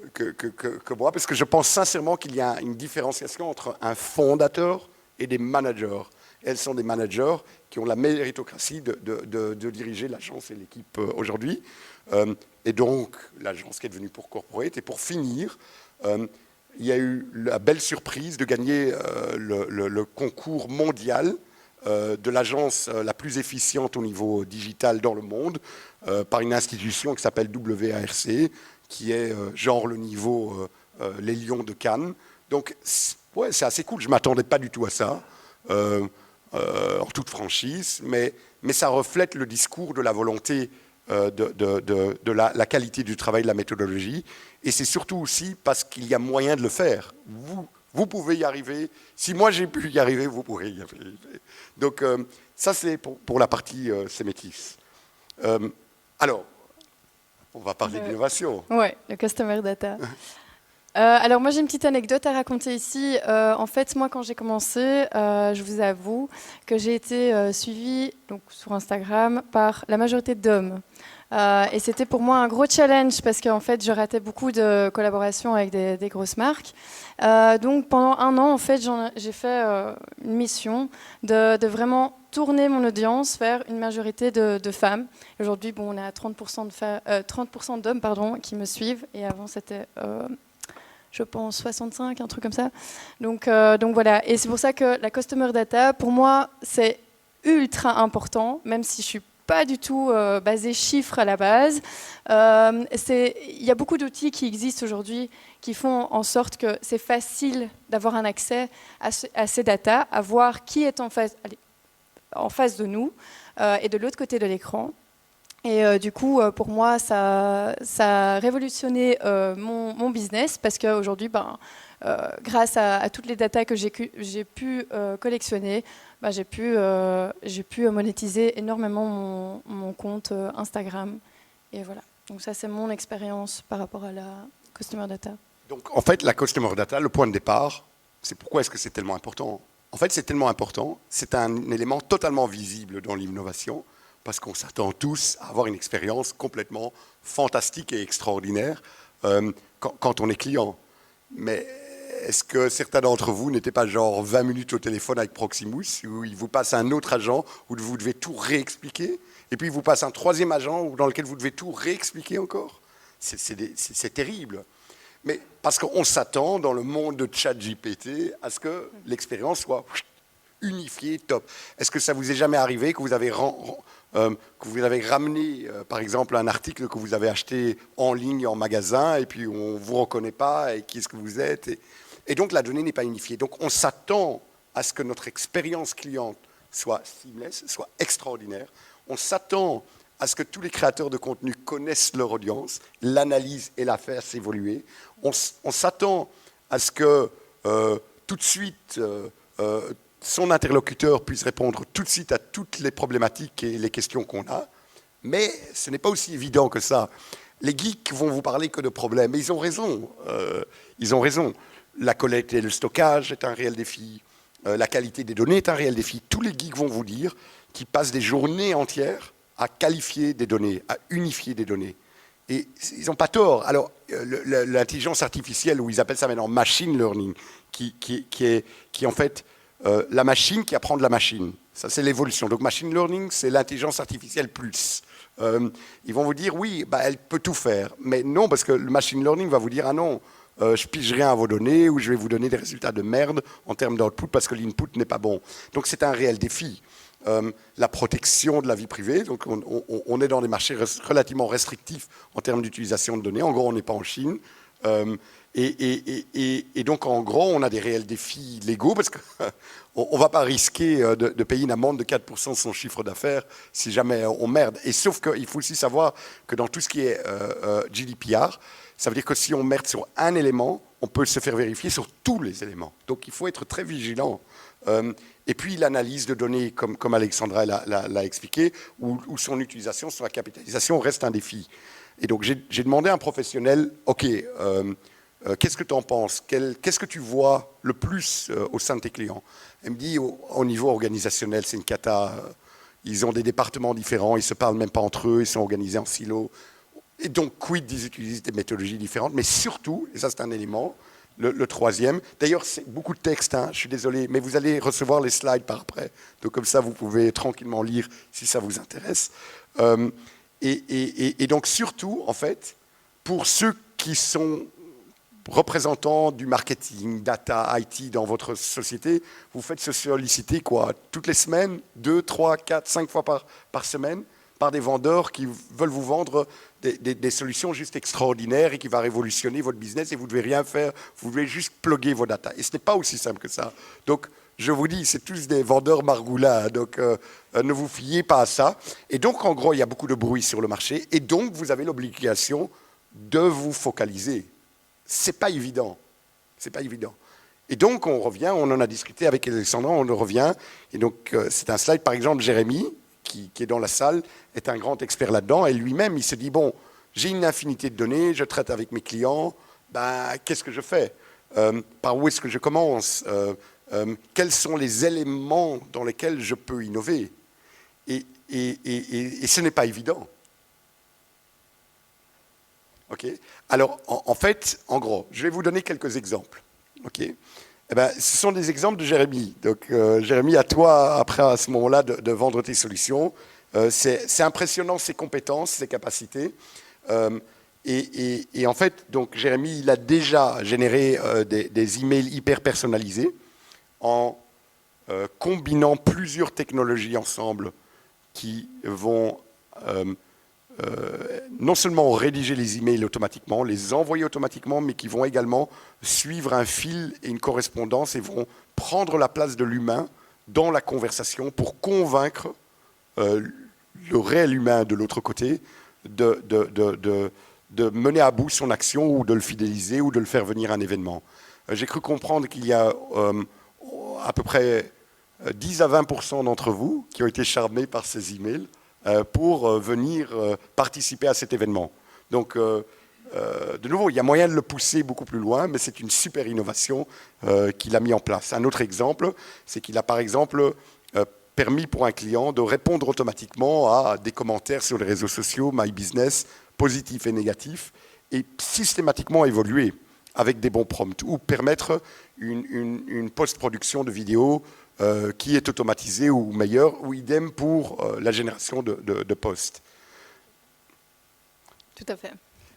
moi, parce que je pense sincèrement qu'il y a une différenciation entre un fondateur et des managers. Elles sont des managers qui ont la méritocratie de diriger l'agence et l'équipe aujourd'hui. Et donc, l'agence qui est devenue pour corporate. Et pour finir, il y a eu la belle surprise de gagner le concours mondial de l'agence la plus efficiente au niveau digital dans le monde par une institution qui s'appelle WARC, qui est genre le niveau les Lions de Cannes. Donc, ouais, c'est assez cool. Je ne m'attendais pas du tout à ça. En toute franchise, mais ça reflète le discours de la volonté de la qualité du travail, de la méthodologie, et c'est surtout aussi parce qu'il y a moyen de le faire. Vous pouvez y arriver. Si moi j'ai pu y arriver, vous pourrez y arriver. Donc ça c'est pour la partie sémétis. Alors, on va parler d'innovation. Oui, le Customer Data. Alors moi j'ai une petite anecdote à raconter ici. En fait moi quand j'ai commencé, je vous avoue que j'ai été suivie donc, sur Instagram par la majorité d'hommes. Et c'était pour moi un gros challenge parce qu'en fait je ratais beaucoup de collaborations avec des grosses marques. Donc pendant 1 an en fait j'ai fait une mission de vraiment tourner mon audience vers une majorité de femmes. Aujourd'hui bon, on est à 30% d'hommes qui me suivent et avant c'était... je pense 65, un truc comme ça. Donc voilà, et c'est pour ça que la Customer Data, pour moi, c'est ultra important, même si je suis pas du tout basée chiffres à la base. Il y a beaucoup d'outils qui existent aujourd'hui qui font en sorte que c'est facile d'avoir un accès à ces datas, à voir qui est en face de nous et de l'autre côté de l'écran. Et du coup, pour moi, ça a révolutionné mon business parce qu'aujourd'hui, grâce à toutes les datas que j'ai pu collectionner, j'ai pu monétiser énormément mon compte Instagram. Et voilà. Donc ça, c'est mon expérience par rapport à la Customer Data. Donc en fait, la Customer Data, le point de départ, c'est pourquoi est-ce que c'est tellement important. En fait, c'est tellement important, c'est un élément totalement visible dans l'innovation, parce qu'on s'attend tous à avoir une expérience complètement fantastique et extraordinaire quand on est client. Mais est-ce que certains d'entre vous n'étaient pas genre 20 minutes au téléphone avec Proximus, où il vous passe un autre agent, où vous devez tout réexpliquer, et puis il vous passe un 3e agent dans lequel vous devez tout réexpliquer encore? C'est terrible. Mais parce qu'on s'attend dans le monde de ChatGPT à ce que l'expérience soit unifiée, top. Est-ce que ça vous est jamais arrivé que vous avez ramené, par exemple, un article que vous avez acheté en ligne, en magasin, et puis on ne vous reconnaît pas, et qui est-ce que vous êtes, et donc la donnée n'est pas unifiée. Donc on s'attend à ce que notre expérience client soit seamless, soit extraordinaire. On s'attend à ce que tous les créateurs de contenu connaissent leur audience, l'analysent et la fassent évoluer. On s'attend à ce que tout de suite... son interlocuteur puisse répondre tout de suite à toutes les problématiques et les questions qu'on a. Mais ce n'est pas aussi évident que ça. Les geeks vont vous parler que de problèmes. Et ils ont raison. Ils ont raison. La collecte et le stockage est un réel défi. La qualité des données est un réel défi. Tous les geeks vont vous dire qu'ils passent des journées entières à qualifier des données, à unifier des données. Et ils n'ont pas tort. Alors, l'intelligence artificielle, ou ils appellent ça maintenant machine learning, qui est en fait... la machine qui apprend de la machine. Ça, c'est l'évolution. Donc, machine learning, c'est l'intelligence artificielle plus. Ils vont vous dire, oui, elle peut tout faire. Mais non, parce que le machine learning va vous dire, ah non, je pige rien à vos données, ou je vais vous donner des résultats de merde en termes d'output parce que l'input n'est pas bon. Donc, c'est un réel défi. La protection de la vie privée. Donc, on est dans des marchés relativement restrictifs en termes d'utilisation de données. En gros, on n'est pas en Chine. Et donc, en gros, on a des réels défis légaux parce qu'on ne va pas risquer de payer une amende de 4% de son chiffre d'affaires si jamais on merde. Et sauf qu'il faut aussi savoir que dans tout ce qui est GDPR, ça veut dire que si on merde sur un élément, on peut se faire vérifier sur tous les éléments. Donc, il faut être très vigilant. Et puis, l'analyse de données, comme Alexandra l'a expliqué, ou son utilisation sur la capitalisation reste un défi. Et donc, j'ai demandé à un professionnel, OK, qu'est-ce que tu en penses? Qu'est-ce que tu vois le plus au sein de tes clients? Elle me dit, au niveau organisationnel, c'est une cata. Ils ont des départements différents, ils ne se parlent même pas entre eux, ils sont organisés en silos. Et donc, quid, ils utilisent des méthodologies différentes. Mais surtout, et ça c'est un élément, le troisième, d'ailleurs c'est beaucoup de texte, hein, je suis désolé, mais vous allez recevoir les slides par après. Donc comme ça, vous pouvez tranquillement lire si ça vous intéresse. Et donc surtout, en fait, pour ceux qui sont représentants du marketing, data, IT dans votre société, vous faites se solliciter quoi, toutes les semaines, 2, 3, 4, 5 fois par semaine, par des vendeurs qui veulent vous vendre des solutions juste extraordinaires et qui vont révolutionner votre business et vous ne devez rien faire, vous devez juste plugger vos data. Et ce n'est pas aussi simple que ça. Donc, je vous dis, c'est tous des vendeurs margoulins, donc ne vous fiez pas à ça. Et donc, en gros, il y a beaucoup de bruit sur le marché et donc, vous avez l'obligation de vous focaliser. C'est pas évident. C'est pas évident. Et donc, on revient, on en a discuté avec Alexandra, on en revient. Et donc, c'est un slide, par exemple, Jérémy, qui est dans la salle, est un grand expert là-dedans. Et lui-même, il se dit, bon, j'ai une infinité de données, je traite avec mes clients, ben, qu'est-ce que je fais? Par où est-ce que je commence? Quels sont les éléments dans lesquels je peux innover? Et ce n'est pas évident. Okay. Alors, en fait, en gros, je vais vous donner quelques exemples. Okay. Eh ben, ce sont des exemples de Jérémy. Donc, Jérémy, à toi, après, à ce moment-là, de vendre tes solutions. C'est impressionnant, ses compétences, ses capacités. Et en fait, donc, Jérémy, il a déjà généré des emails hyper personnalisés en combinant plusieurs technologies ensemble qui vont non seulement rédiger les emails automatiquement, les envoyer automatiquement, mais qui vont également suivre un fil et une correspondance et vont prendre la place de l'humain dans la conversation pour convaincre le réel humain de l'autre côté de mener à bout son action ou de le fidéliser ou de le faire venir à un événement. J'ai cru comprendre qu'il y a à peu près 10 à 20% d'entre vous qui ont été charmés par ces emails pour venir participer à cet événement. Donc, de nouveau, il y a moyen de le pousser beaucoup plus loin, mais c'est une super innovation qu'il a mis en place. Un autre exemple, c'est qu'il a par exemple permis pour un client de répondre automatiquement à des commentaires sur les réseaux sociaux, My Business, positifs et négatifs, et systématiquement évoluer avec des bons prompts, ou permettre une post-production de vidéos qui est automatisé ou meilleur, ou idem pour la génération de posts. Tout à fait.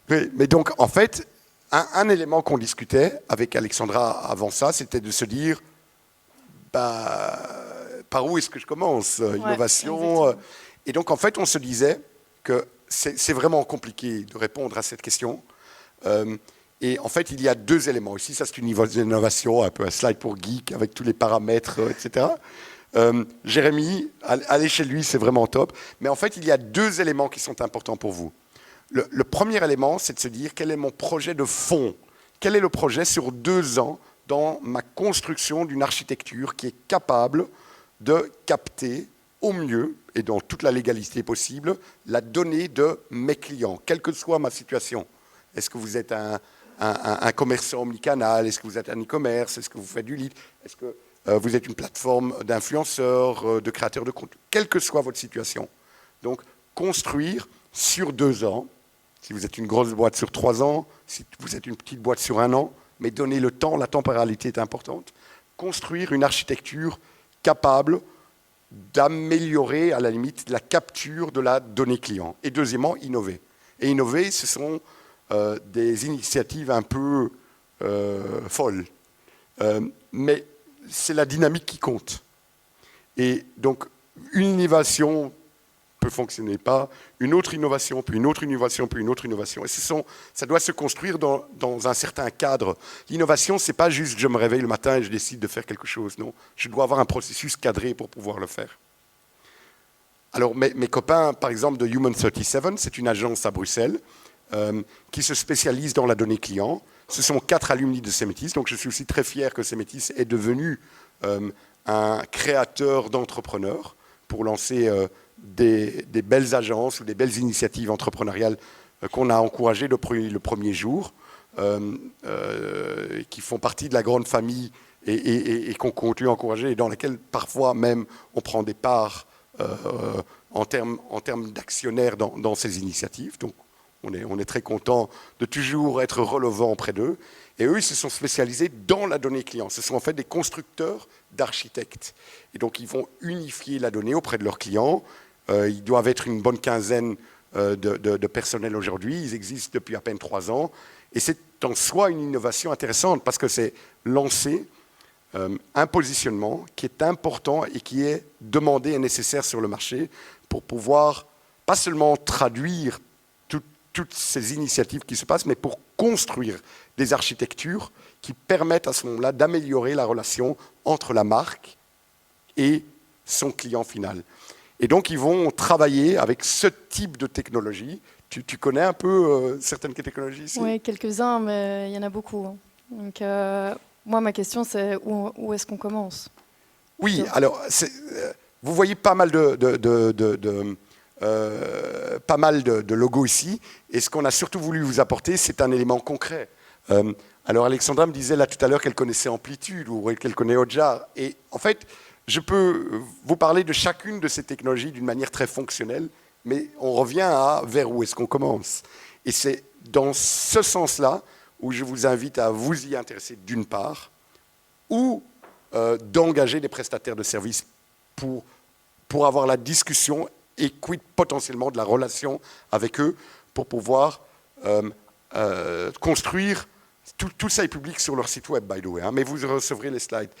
Oui, mais donc, en fait, un élément qu'on discutait avec Alexandra avant ça, c'était de se dire, bah, par où est-ce que je commence? Innovation. Et donc, en fait, on se disait que c'est vraiment compliqué de répondre à cette question. Et en fait, il y a deux éléments. Ici, ça c'est une innovation, un peu un slide pour geek avec tous les paramètres, etc. Jérémy, allez chez lui, c'est vraiment top. Mais en fait, il y a deux éléments qui sont importants pour vous. Le premier élément, c'est de se dire quel est mon projet de fond? Quel est le projet sur 2 ans dans ma construction d'une architecture qui est capable de capter au mieux et dans toute la légalité possible la donnée de mes clients, quelle que soit ma situation. Est-ce que vous êtes un commerçant omnicanal? Est-ce que vous êtes un e-commerce? Est-ce que vous faites du lead? Est-ce que vous êtes une plateforme d'influenceurs, de créateurs de contenu? Quelle que soit votre situation. Donc, construire sur 2 ans, si vous êtes une grosse boîte sur 3 ans, si vous êtes une petite boîte sur 1 an, mais donner le temps, la temporalité est importante. Construire une architecture capable d'améliorer, à la limite, la capture de la donnée client. Et deuxièmement, innover. Et innover, ce sont des initiatives un peu folles. Mais c'est la dynamique qui compte. Et donc, une innovation peut fonctionner pas, une autre innovation, puis une autre innovation, puis une autre innovation. Et ça doit se construire dans un certain cadre. L'innovation, c'est pas juste je me réveille le matin et je décide de faire quelque chose. Non, je dois avoir un processus cadré pour pouvoir le faire. Alors mes copains, par exemple, de Human 37, c'est une agence à Bruxelles qui se spécialise dans la donnée client. Ce sont 4 alumni de Cemetis, donc je suis aussi très fier que Cemetis est devenu un créateur d'entrepreneurs pour lancer des belles agences ou des belles initiatives entrepreneuriales qu'on a encouragées depuis le premier jour, qui font partie de la grande famille et qu'on continue à encourager et dans lesquelles parfois même on prend des parts en termes d'actionnaires dans ces initiatives. Donc on est très content de toujours être relevant auprès d'eux. Et eux, ils se sont spécialisés dans la donnée client. Ce sont en fait des constructeurs d'architectes. Et donc, ils vont unifier la donnée auprès de leurs clients. Ils doivent être une bonne quinzaine de personnel aujourd'hui. Ils existent depuis à peine 3 ans. Et c'est en soi une innovation intéressante parce que c'est lancer un positionnement qui est important et qui est demandé et nécessaire sur le marché pour pouvoir pas seulement traduire toutes ces initiatives qui se passent, mais pour construire des architectures qui permettent à ce moment-là d'améliorer la relation entre la marque et son client final. Et donc, ils vont travailler avec ce type de technologie. Tu connais un peu certaines technologies ici ? Oui, quelques-uns, mais il y en a beaucoup. Donc, moi, ma question, c'est où est-ce qu'on commence ? Oui, alors, vous voyez pas mal de logos ici, et ce qu'on a surtout voulu vous apporter, c'est un élément concret. Alors Alexandra me disait là tout à l'heure qu'elle connaissait Amplitude ou qu'elle connaît Hotjar, et en fait, je peux vous parler de chacune de ces technologies d'une manière très fonctionnelle, mais on revient à vers où est-ce qu'on commence. Et c'est dans ce sens-là où je vous invite à vous y intéresser d'une part, ou d'engager des prestataires de services pour avoir la discussion et quid potentiellement de la relation avec eux pour pouvoir construire, tout ça est public sur leur site web, by the way, hein, mais vous recevrez les slides,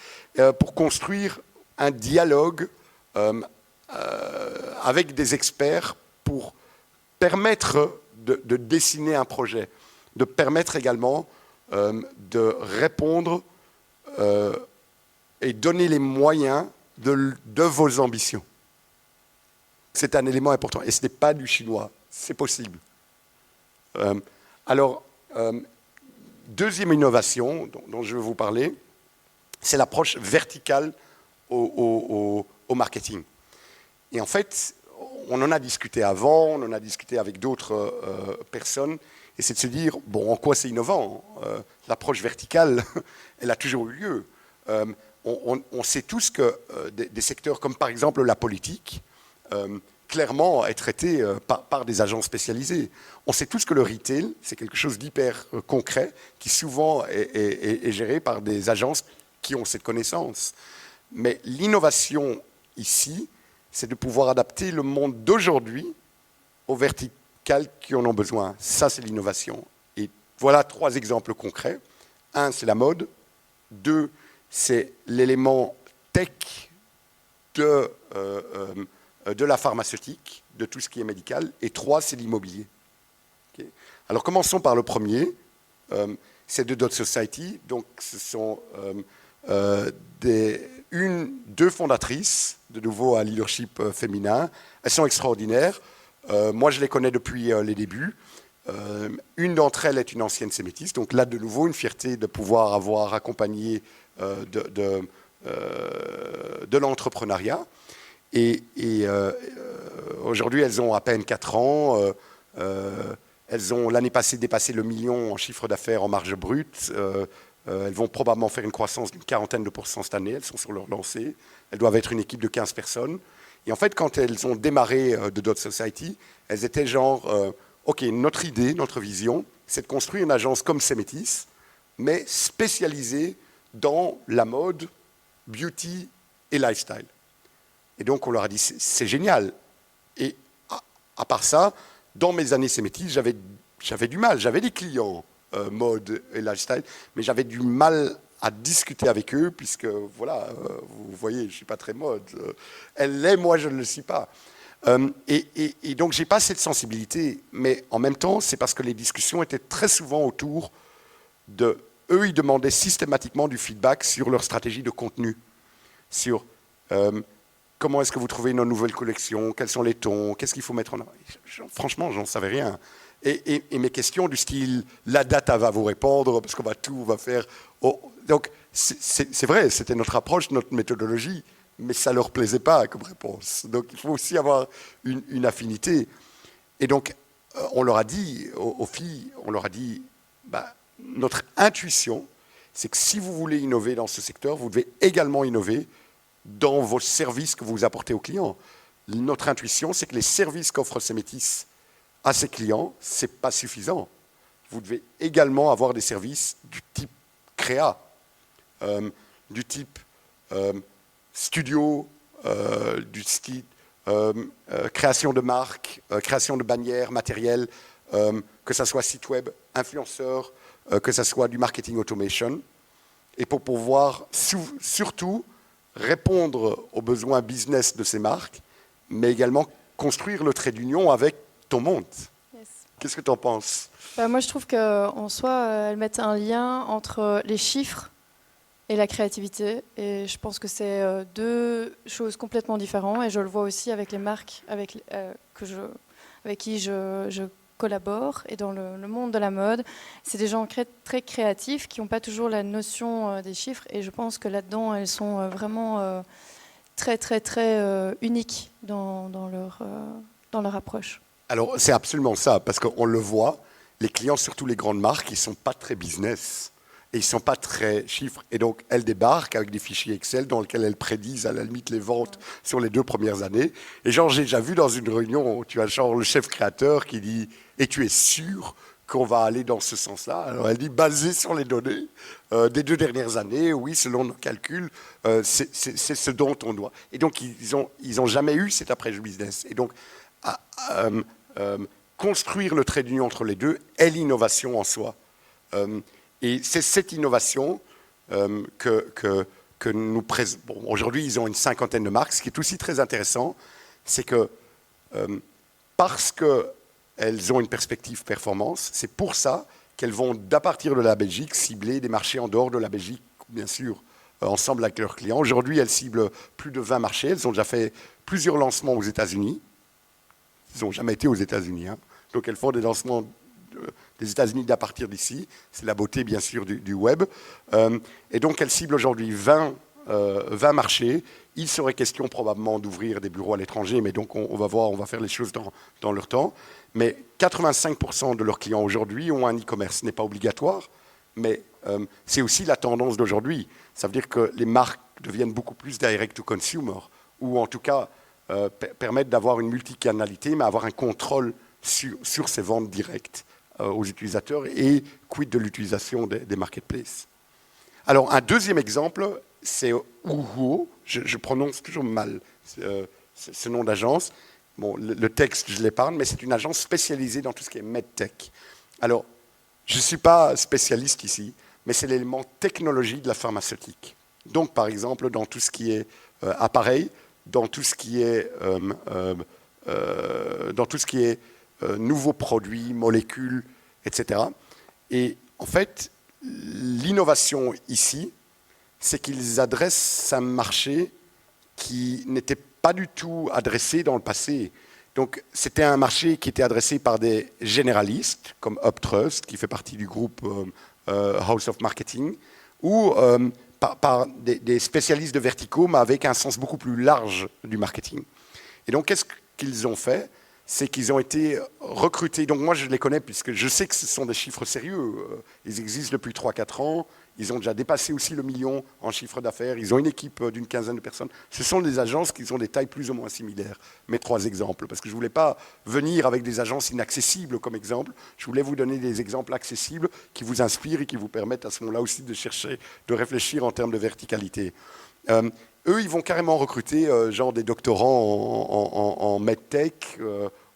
pour construire un dialogue avec des experts pour permettre de dessiner un projet, de permettre également de répondre et donner les moyens de vos ambitions. C'est un élément important. Et ce n'est pas du chinois. C'est possible. Deuxième innovation dont je veux vous parler, c'est l'approche verticale au marketing. Et en fait, on en a discuté avant, on en a discuté avec d'autres personnes, et c'est de se dire, bon, en quoi c'est innovant ? L'approche verticale, elle a toujours eu lieu. On sait tous que des secteurs comme par exemple la politique, clairement est traité par des agents spécialisés. On sait tous que le retail, c'est quelque chose d'hyper concret, qui souvent est géré par des agences qui ont cette connaissance. Mais l'innovation ici, c'est de pouvoir adapter le monde d'aujourd'hui aux verticales qui en ont besoin. Ça, c'est l'innovation. Et voilà 3 exemples concrets. 1, c'est la mode. 2, c'est l'élément tech de la pharmaceutique, de tout ce qui est médical. Et 3, c'est l'immobilier. Okay. Alors commençons par le premier. C'est de Dot Society. Donc ce sont 2 fondatrices, de nouveau à leadership féminin. Elles sont extraordinaires. Moi, je les connais depuis les débuts. Une d'entre elles est une ancienne Cemetis. Donc là, de nouveau, une fierté de pouvoir avoir accompagné de l'entrepreneuriat. Et aujourd'hui, elles ont à peine 4 ans. Elles ont l'année passée dépassé le 1 million en chiffre d'affaires en marge brute. Elles vont probablement faire une croissance d'une 40% cette année. Elles sont sur leur lancée. Elles doivent être une équipe de 15 personnes. Et en fait, quand elles ont démarré de Dot Society, elles étaient genre, OK, notre idée, notre vision, c'est de construire une agence comme Cemetis, mais spécialisée dans la mode, beauty et lifestyle. Et donc, on leur a dit, c'est génial. Et à part ça, dans mes années Cemetis, j'avais du mal. J'avais des clients mode et lifestyle, mais j'avais du mal à discuter avec eux, puisque, voilà, vous voyez, je ne suis pas très mode. Elle l'est, moi, je ne le suis pas. Et donc, je n'ai pas cette sensibilité, mais en même temps, c'est parce que les discussions étaient très souvent autour de... Eux, ils demandaient systématiquement du feedback sur leur stratégie de contenu, sur comment est-ce que vous trouvez nos nouvelles collections, quels sont les tons, qu'est-ce qu'il faut mettre en avant. Franchement, j'en savais rien. Et mes questions du style, la data va vous répondre, parce qu'on va faire... Donc, c'est vrai, c'était notre approche, notre méthodologie, mais ça ne leur plaisait pas comme réponse. Donc, il faut aussi avoir une affinité. Et donc, on leur a dit, aux filles, on leur a dit, notre intuition, c'est que si vous voulez innover dans ce secteur, vous devez également innover dans vos services que vous apportez aux clients. Notre intuition, c'est que les services qu'offre Cemetis à ses clients, ce n'est pas suffisant. Vous devez également avoir des services du type créa, du type studio, du style création de marques, création de bannières, matériel, que ce soit site web, influenceur, que ce soit du marketing automation, et pour pouvoir surtout répondre aux besoins business de ces marques, mais également construire le trait d'union avec ton monde. Yes. Qu'est-ce que tu en penses ? Moi, je trouve qu'en soi, elles mettent un lien entre les chiffres et la créativité. Et je pense que c'est deux choses complètement différentes. Et je le vois aussi avec les marques avec qui je collabore. Et dans le monde de la mode, c'est des gens très créatifs qui n'ont pas toujours la notion des chiffres. Et je pense que là-dedans, elles sont vraiment très, très, très uniques dans leur approche. Alors, c'est absolument ça, parce qu'on le voit, les clients, surtout les grandes marques, ils ne sont pas très business et ils ne sont pas très chiffres. Et donc, elles débarquent avec des fichiers Excel dans lesquels elles prédisent à la limite les ventes sur les 2 premières années. Et genre, j'ai déjà vu dans une réunion, tu as genre le chef créateur qui dit « Et tu es sûr qu'on va aller dans ce sens-là ?» Alors, elle dit « Basé sur les données des 2 dernières années, oui, selon nos calculs, c'est ce dont on doit. » Et donc, ils ont jamais eu cet après business. Et donc, construire le trait d'union entre les deux est l'innovation en soi. Et c'est cette innovation que nous présentons. Bon, aujourd'hui, ils ont une 50aine de marques. Ce qui est aussi très intéressant, c'est que parce qu'elles ont une perspective performance, c'est pour ça qu'elles vont, à partir de la Belgique, cibler des marchés en dehors de la Belgique, bien sûr, ensemble avec leurs clients. Aujourd'hui, elles ciblent plus de 20 marchés. Elles ont déjà fait plusieurs lancements aux États-Unis. Ils n'ont jamais été aux États-Unis. Hein. Donc, elles font des lancements des États-Unis à partir d'ici. C'est la beauté, bien sûr, du web. Et donc, elles ciblent aujourd'hui 20 marchés. Il serait question probablement d'ouvrir des bureaux à l'étranger, mais donc on va voir, on va faire les choses dans leur temps. Mais 85% de leurs clients aujourd'hui ont un e-commerce. Ce n'est pas obligatoire, mais c'est aussi la tendance d'aujourd'hui. Ça veut dire que les marques deviennent beaucoup plus direct-to-consumer, ou en tout cas permettent d'avoir une multicanalité, mais avoir un contrôle sur ces ventes directes aux utilisateurs et quid de l'utilisation des marketplaces. Alors, un deuxième exemple, c'est Uhuo. Je prononce toujours mal ce nom d'agence. Bon, le texte, je l'épargne, mais c'est une agence spécialisée dans tout ce qui est medtech. Alors, je ne suis pas spécialiste ici, mais c'est l'élément technologie de la pharmaceutique. Donc, par exemple, dans tout ce qui est appareil, dans tout ce qui est nouveaux produits, molécules, etc. Et en fait, l'innovation ici, c'est qu'ils adressent un marché qui n'était pas du tout adressé dans le passé. Donc, c'était un marché qui était adressé par des généralistes, comme Uptrust, qui fait partie du groupe House of Marketing, ou par des spécialistes de verticaux, mais avec un sens beaucoup plus large du marketing. Et donc, qu'est-ce qu'ils ont fait ? C'est qu'ils ont été recrutés. Donc moi, je les connais puisque je sais que ce sont des chiffres sérieux. Ils existent depuis 3-4 ans. Ils ont déjà dépassé aussi le million en chiffre d'affaires. Ils ont une équipe d'une 15aine de personnes. Ce sont des agences qui ont des tailles plus ou moins similaires. Mes 3 exemples. Parce que je ne voulais pas venir avec des agences inaccessibles comme exemple. Je voulais vous donner des exemples accessibles qui vous inspirent et qui vous permettent à ce moment-là aussi de chercher, de réfléchir en termes de verticalité. Eux, ils vont carrément recruter genre des doctorants en medtech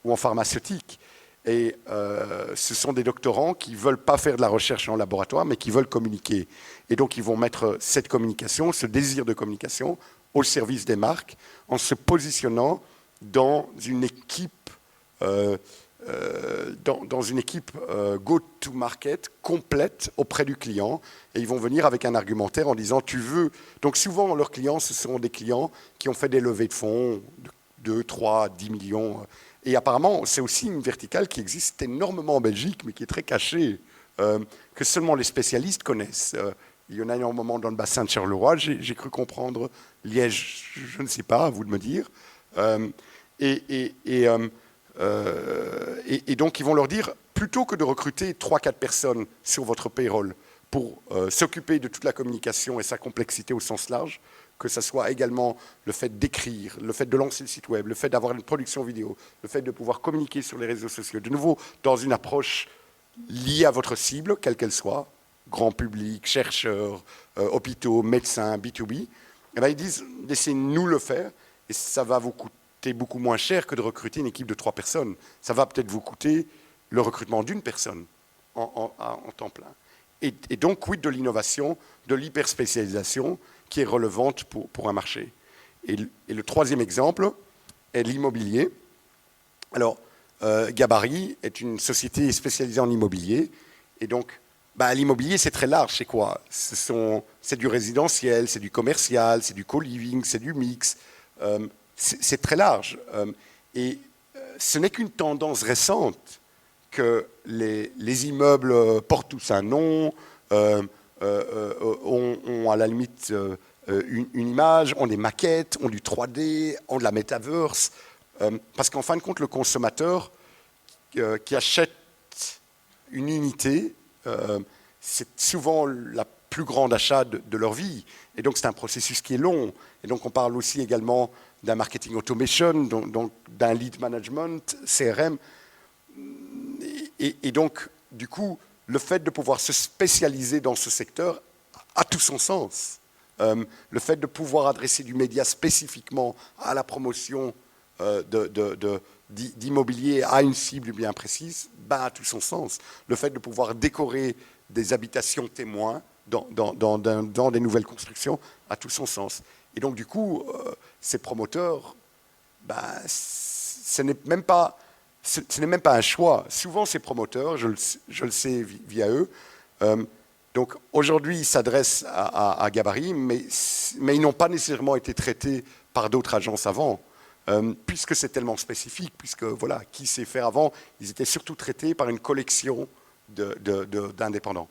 ou en pharmaceutique. Et ce sont des doctorants qui ne veulent pas faire de la recherche en laboratoire, mais qui veulent communiquer. Et donc, ils vont mettre cette communication, ce désir de communication, au service des marques, en se positionnant dans une équipe go-to-market complète auprès du client, et ils vont venir avec un argumentaire en disant tu veux. Donc souvent leurs clients, ce seront des clients qui ont fait des levées de fonds de 2, 3, 10 millions. Et apparemment, c'est aussi une verticale qui existe énormément en Belgique, mais qui est très cachée, que seulement les spécialistes connaissent. Il y en a énormément dans le bassin de Charleroi, j'ai cru comprendre. Liège, je ne sais pas, à vous de me dire. Et donc, ils vont leur dire, plutôt que de recruter 3-4 personnes sur votre payroll pour s'occuper de toute la communication et sa complexité au sens large, que ce soit également le fait d'écrire, le fait de lancer le site web, le fait d'avoir une production vidéo, le fait de pouvoir communiquer sur les réseaux sociaux, de nouveau dans une approche liée à votre cible, quelle qu'elle soit, grand public, chercheurs, hôpitaux, médecins, B2B, et bien ils disent, laissez-nous le faire, et ça va vous coûter beaucoup moins cher que de recruter une équipe de 3 personnes. Ça va peut-être vous coûter le recrutement d'une personne en temps plein. Et donc, quid de l'innovation, de l'hyperspécialisation qui est relevante pour un marché. Et le troisième exemple est l'immobilier. Alors, Gabarit est une société spécialisée en immobilier. Et donc, l'immobilier, c'est très large. C'est quoi? C'est du résidentiel, c'est du commercial, c'est du co-living, c'est du mix. C'est très large. Et ce n'est qu'une tendance récente que les immeubles portent tous un nom, ont à la limite une image, ont des maquettes, ont du 3D, ont de la metaverse. Parce qu'en fin de compte, le consommateur qui achète une unité, c'est souvent la plus grande achat de leur vie. Et donc, c'est un processus qui est long. Et donc, on parle aussi également d'un marketing automation, donc d'un lead management, CRM. Et donc, du coup, le fait de pouvoir se spécialiser dans ce secteur a tout son sens. Le fait de pouvoir adresser du média spécifiquement à la promotion d'immobilier à une cible bien précise, a tout son sens. Le fait de pouvoir décorer des habitations témoins dans des nouvelles constructions a tout son sens. Et donc, du coup, ces promoteurs, ce n'est même pas un choix. Souvent, ces promoteurs, je le sais via eux, donc aujourd'hui, ils s'adressent à Gabarit, mais ils n'ont pas nécessairement été traités par d'autres agences avant, puisque c'est tellement spécifique, puisque voilà, qui sait faire avant, ils étaient surtout traités par une collection d'indépendants.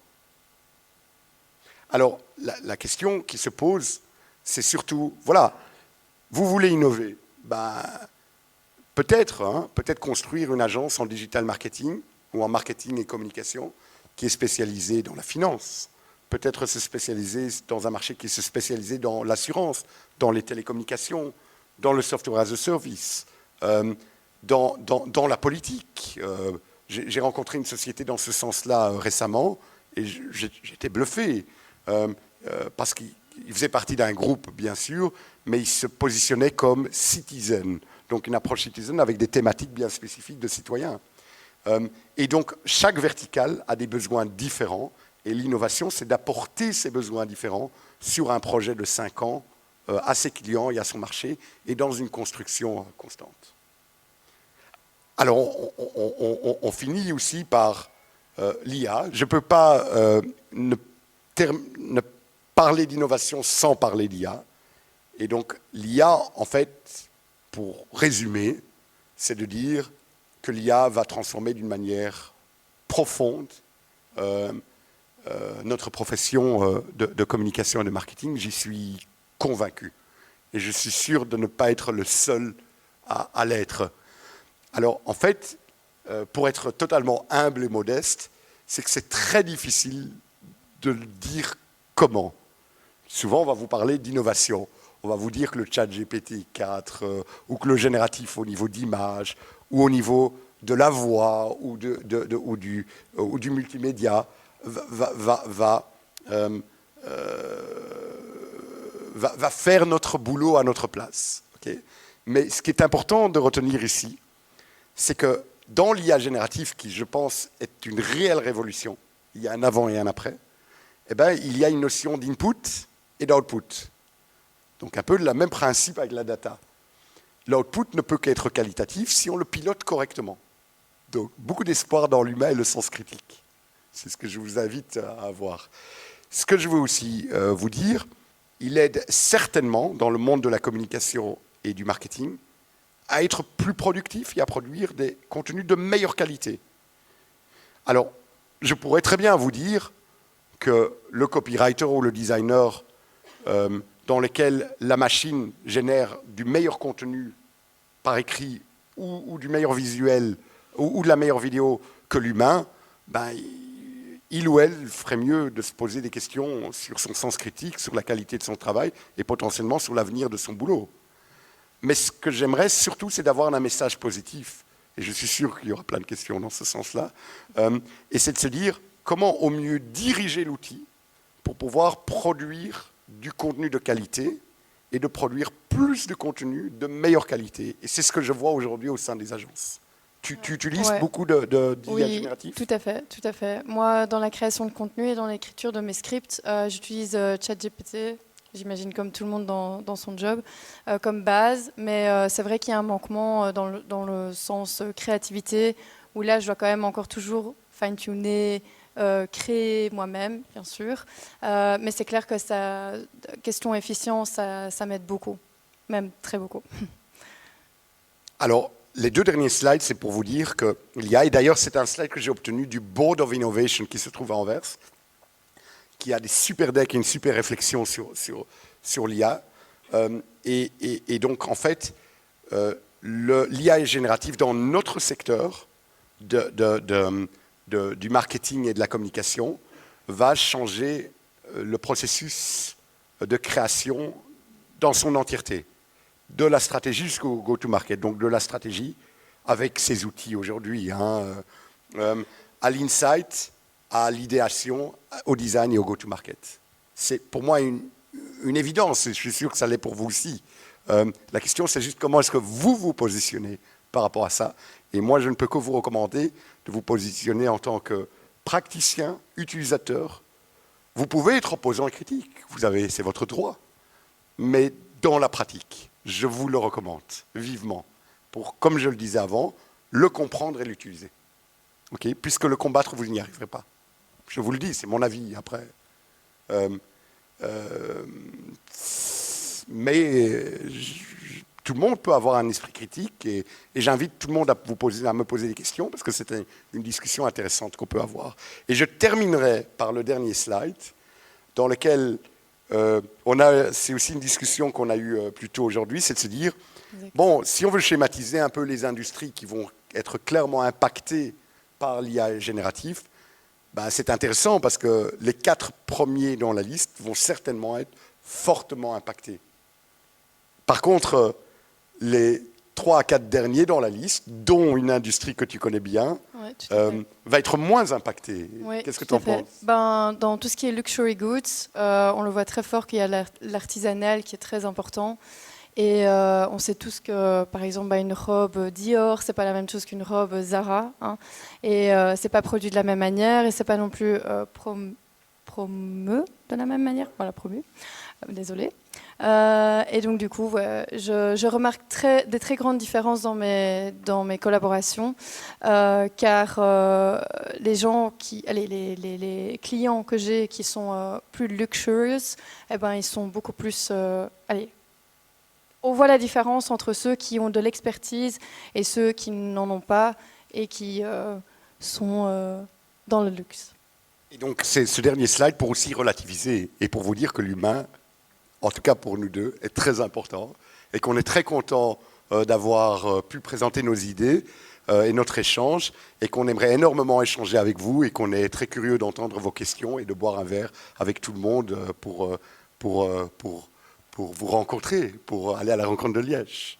Alors, la question qui se pose, c'est surtout, voilà, vous voulez innover, peut-être construire une agence en digital marketing ou en marketing et communication qui est spécialisée dans la finance, peut-être se spécialiser dans un marché qui est spécialisé dans l'assurance, dans les télécommunications, dans le software as a service, dans la politique. J'ai rencontré une société dans ce sens-là récemment et j'étais bluffé parce qu'il faisait partie d'un groupe, bien sûr, mais il se positionnait comme citizen, donc une approche citizen avec des thématiques bien spécifiques de citoyens. Et donc, chaque verticale a des besoins différents, et l'innovation, c'est d'apporter ces besoins différents sur un projet de 5 ans à ses clients et à son marché, et dans une construction constante. Alors, on finit aussi par l'IA. Je ne peux pas ne parler d'innovation sans parler d'IA. Et donc, l'IA, en fait, pour résumer, c'est de dire que l'IA va transformer d'une manière profonde notre profession de communication et de marketing. J'y suis convaincu. Et je suis sûr de ne pas être le seul à l'être. Alors, en fait, pour être totalement humble et modeste, c'est que c'est très difficile de le dire comment. Souvent, on va vous parler d'innovation. On va vous dire que le chat GPT-4 ou que le génératif au niveau d'image ou au niveau de la voix ou du multimédia va faire notre boulot à notre place. Okay. Mais ce qui est important de retenir ici, c'est que dans l'IA générative, qui je pense est une réelle révolution, il y a un avant et un après, eh ben, il y a une notion d'input et d'output. Donc un peu le même principe avec la data. l'output ne peut qu'être qualitatif si on le pilote correctement. Donc, beaucoup d'espoir dans l'humain et le sens critique. C'est ce que je vous invite à avoir. Ce que je veux aussi vous dire, il aide certainement dans le monde de la communication et du marketing à être plus productif et à produire des contenus de meilleure qualité. Alors, je pourrais très bien vous dire que le copywriter ou le designer dans lequel la machine génère du meilleur contenu par écrit ou du meilleur visuel ou de la meilleure vidéo que l'humain, ben, il ou elle ferait mieux de se poser des questions sur son sens critique, sur la qualité de son travail et potentiellement sur l'avenir de son boulot. Mais ce que j'aimerais surtout, c'est d'avoir un message positif. Et je suis sûr qu'il y aura plein de questions dans ce sens-là. Et c'est de se dire comment au mieux diriger l'outil pour pouvoir produire du contenu de qualité et de produire plus de contenu de meilleure qualité. Et c'est ce que je vois aujourd'hui au sein des agences. Tu utilises beaucoup d'IA génératif ? Tout à fait, tout à fait. Moi, dans la création de contenu et dans l'écriture de mes scripts, j'utilise ChatGPT, j'imagine comme tout le monde dans son job, comme base. Mais c'est vrai qu'il y a un manquement dans le sens créativité, où là, je dois quand même encore toujours fine-tuner, créer moi-même, bien sûr. Mais c'est clair que question efficience, ça m'aide beaucoup, même très beaucoup. Alors, les 2 derniers slides, c'est pour vous dire qu'il y a, et d'ailleurs c'est un slide que j'ai obtenu du Board of Innovation qui se trouve à Anvers, qui a des super decks et une super réflexion sur l'IA. Et donc en fait, l'IA est générative dans notre secteur du marketing et de la communication, va changer le processus de création dans son entièreté. De la stratégie jusqu'au go-to-market, donc de la stratégie avec ces outils aujourd'hui, à l'insight, à l'idéation, au design et au go-to-market. C'est pour moi une évidence, et je suis sûr que ça l'est pour vous aussi. La question, c'est juste comment est-ce que vous vous positionnez par rapport à ça. Et moi, je ne peux que vous recommander de vous positionner en tant que praticien, utilisateur. Vous pouvez être opposant et critique, c'est votre droit, mais dans la pratique. Je vous le recommande vivement pour, comme je le disais avant, le comprendre et l'utiliser. Okay ? Puisque le combattre, vous n'y arriverez pas. Je vous le dis, c'est mon avis après. Tout le monde peut avoir un esprit critique et j'invite tout le monde à me poser des questions parce que c'est une discussion intéressante qu'on peut avoir. Et je terminerai par le dernier slide dans lequel... c'est aussi une discussion qu'on a eue plus tôt aujourd'hui, c'est de se dire, bon, si on veut schématiser un peu les industries qui vont être clairement impactées par l'IA génératif, ben c'est intéressant parce que les 4 premiers dans la liste vont certainement être fortement impactés. Par contre, les 3 à 4 derniers dans la liste, dont une industrie que tu connais bien, va être moins impactée. Oui, qu'est-ce que tu en penses ? Dans tout ce qui est luxury goods, on le voit très fort qu'il y a l'artisanal qui est très important. Et on sait tous que, par exemple, une robe Dior, c'est pas la même chose qu'une robe Zara. Et c'est pas produit de la même manière et c'est pas non plus promeu de la même manière. Voilà, promu. Désolée. Et donc du coup, je remarque des très grandes différences dans mes collaborations, car les gens les clients que j'ai qui sont plus luxurious, ils sont beaucoup plus. On voit la différence entre ceux qui ont de l'expertise et ceux qui n'en ont pas et qui sont dans le luxe. Et donc c'est ce dernier slide pour aussi relativiser et pour vous dire que l'humain, en tout cas pour nous deux, est très important et qu'on est très content d'avoir pu présenter nos idées et notre échange et qu'on aimerait énormément échanger avec vous et qu'on est très curieux d'entendre vos questions et de boire un verre avec tout le monde pour vous rencontrer, pour aller à la rencontre de Liège.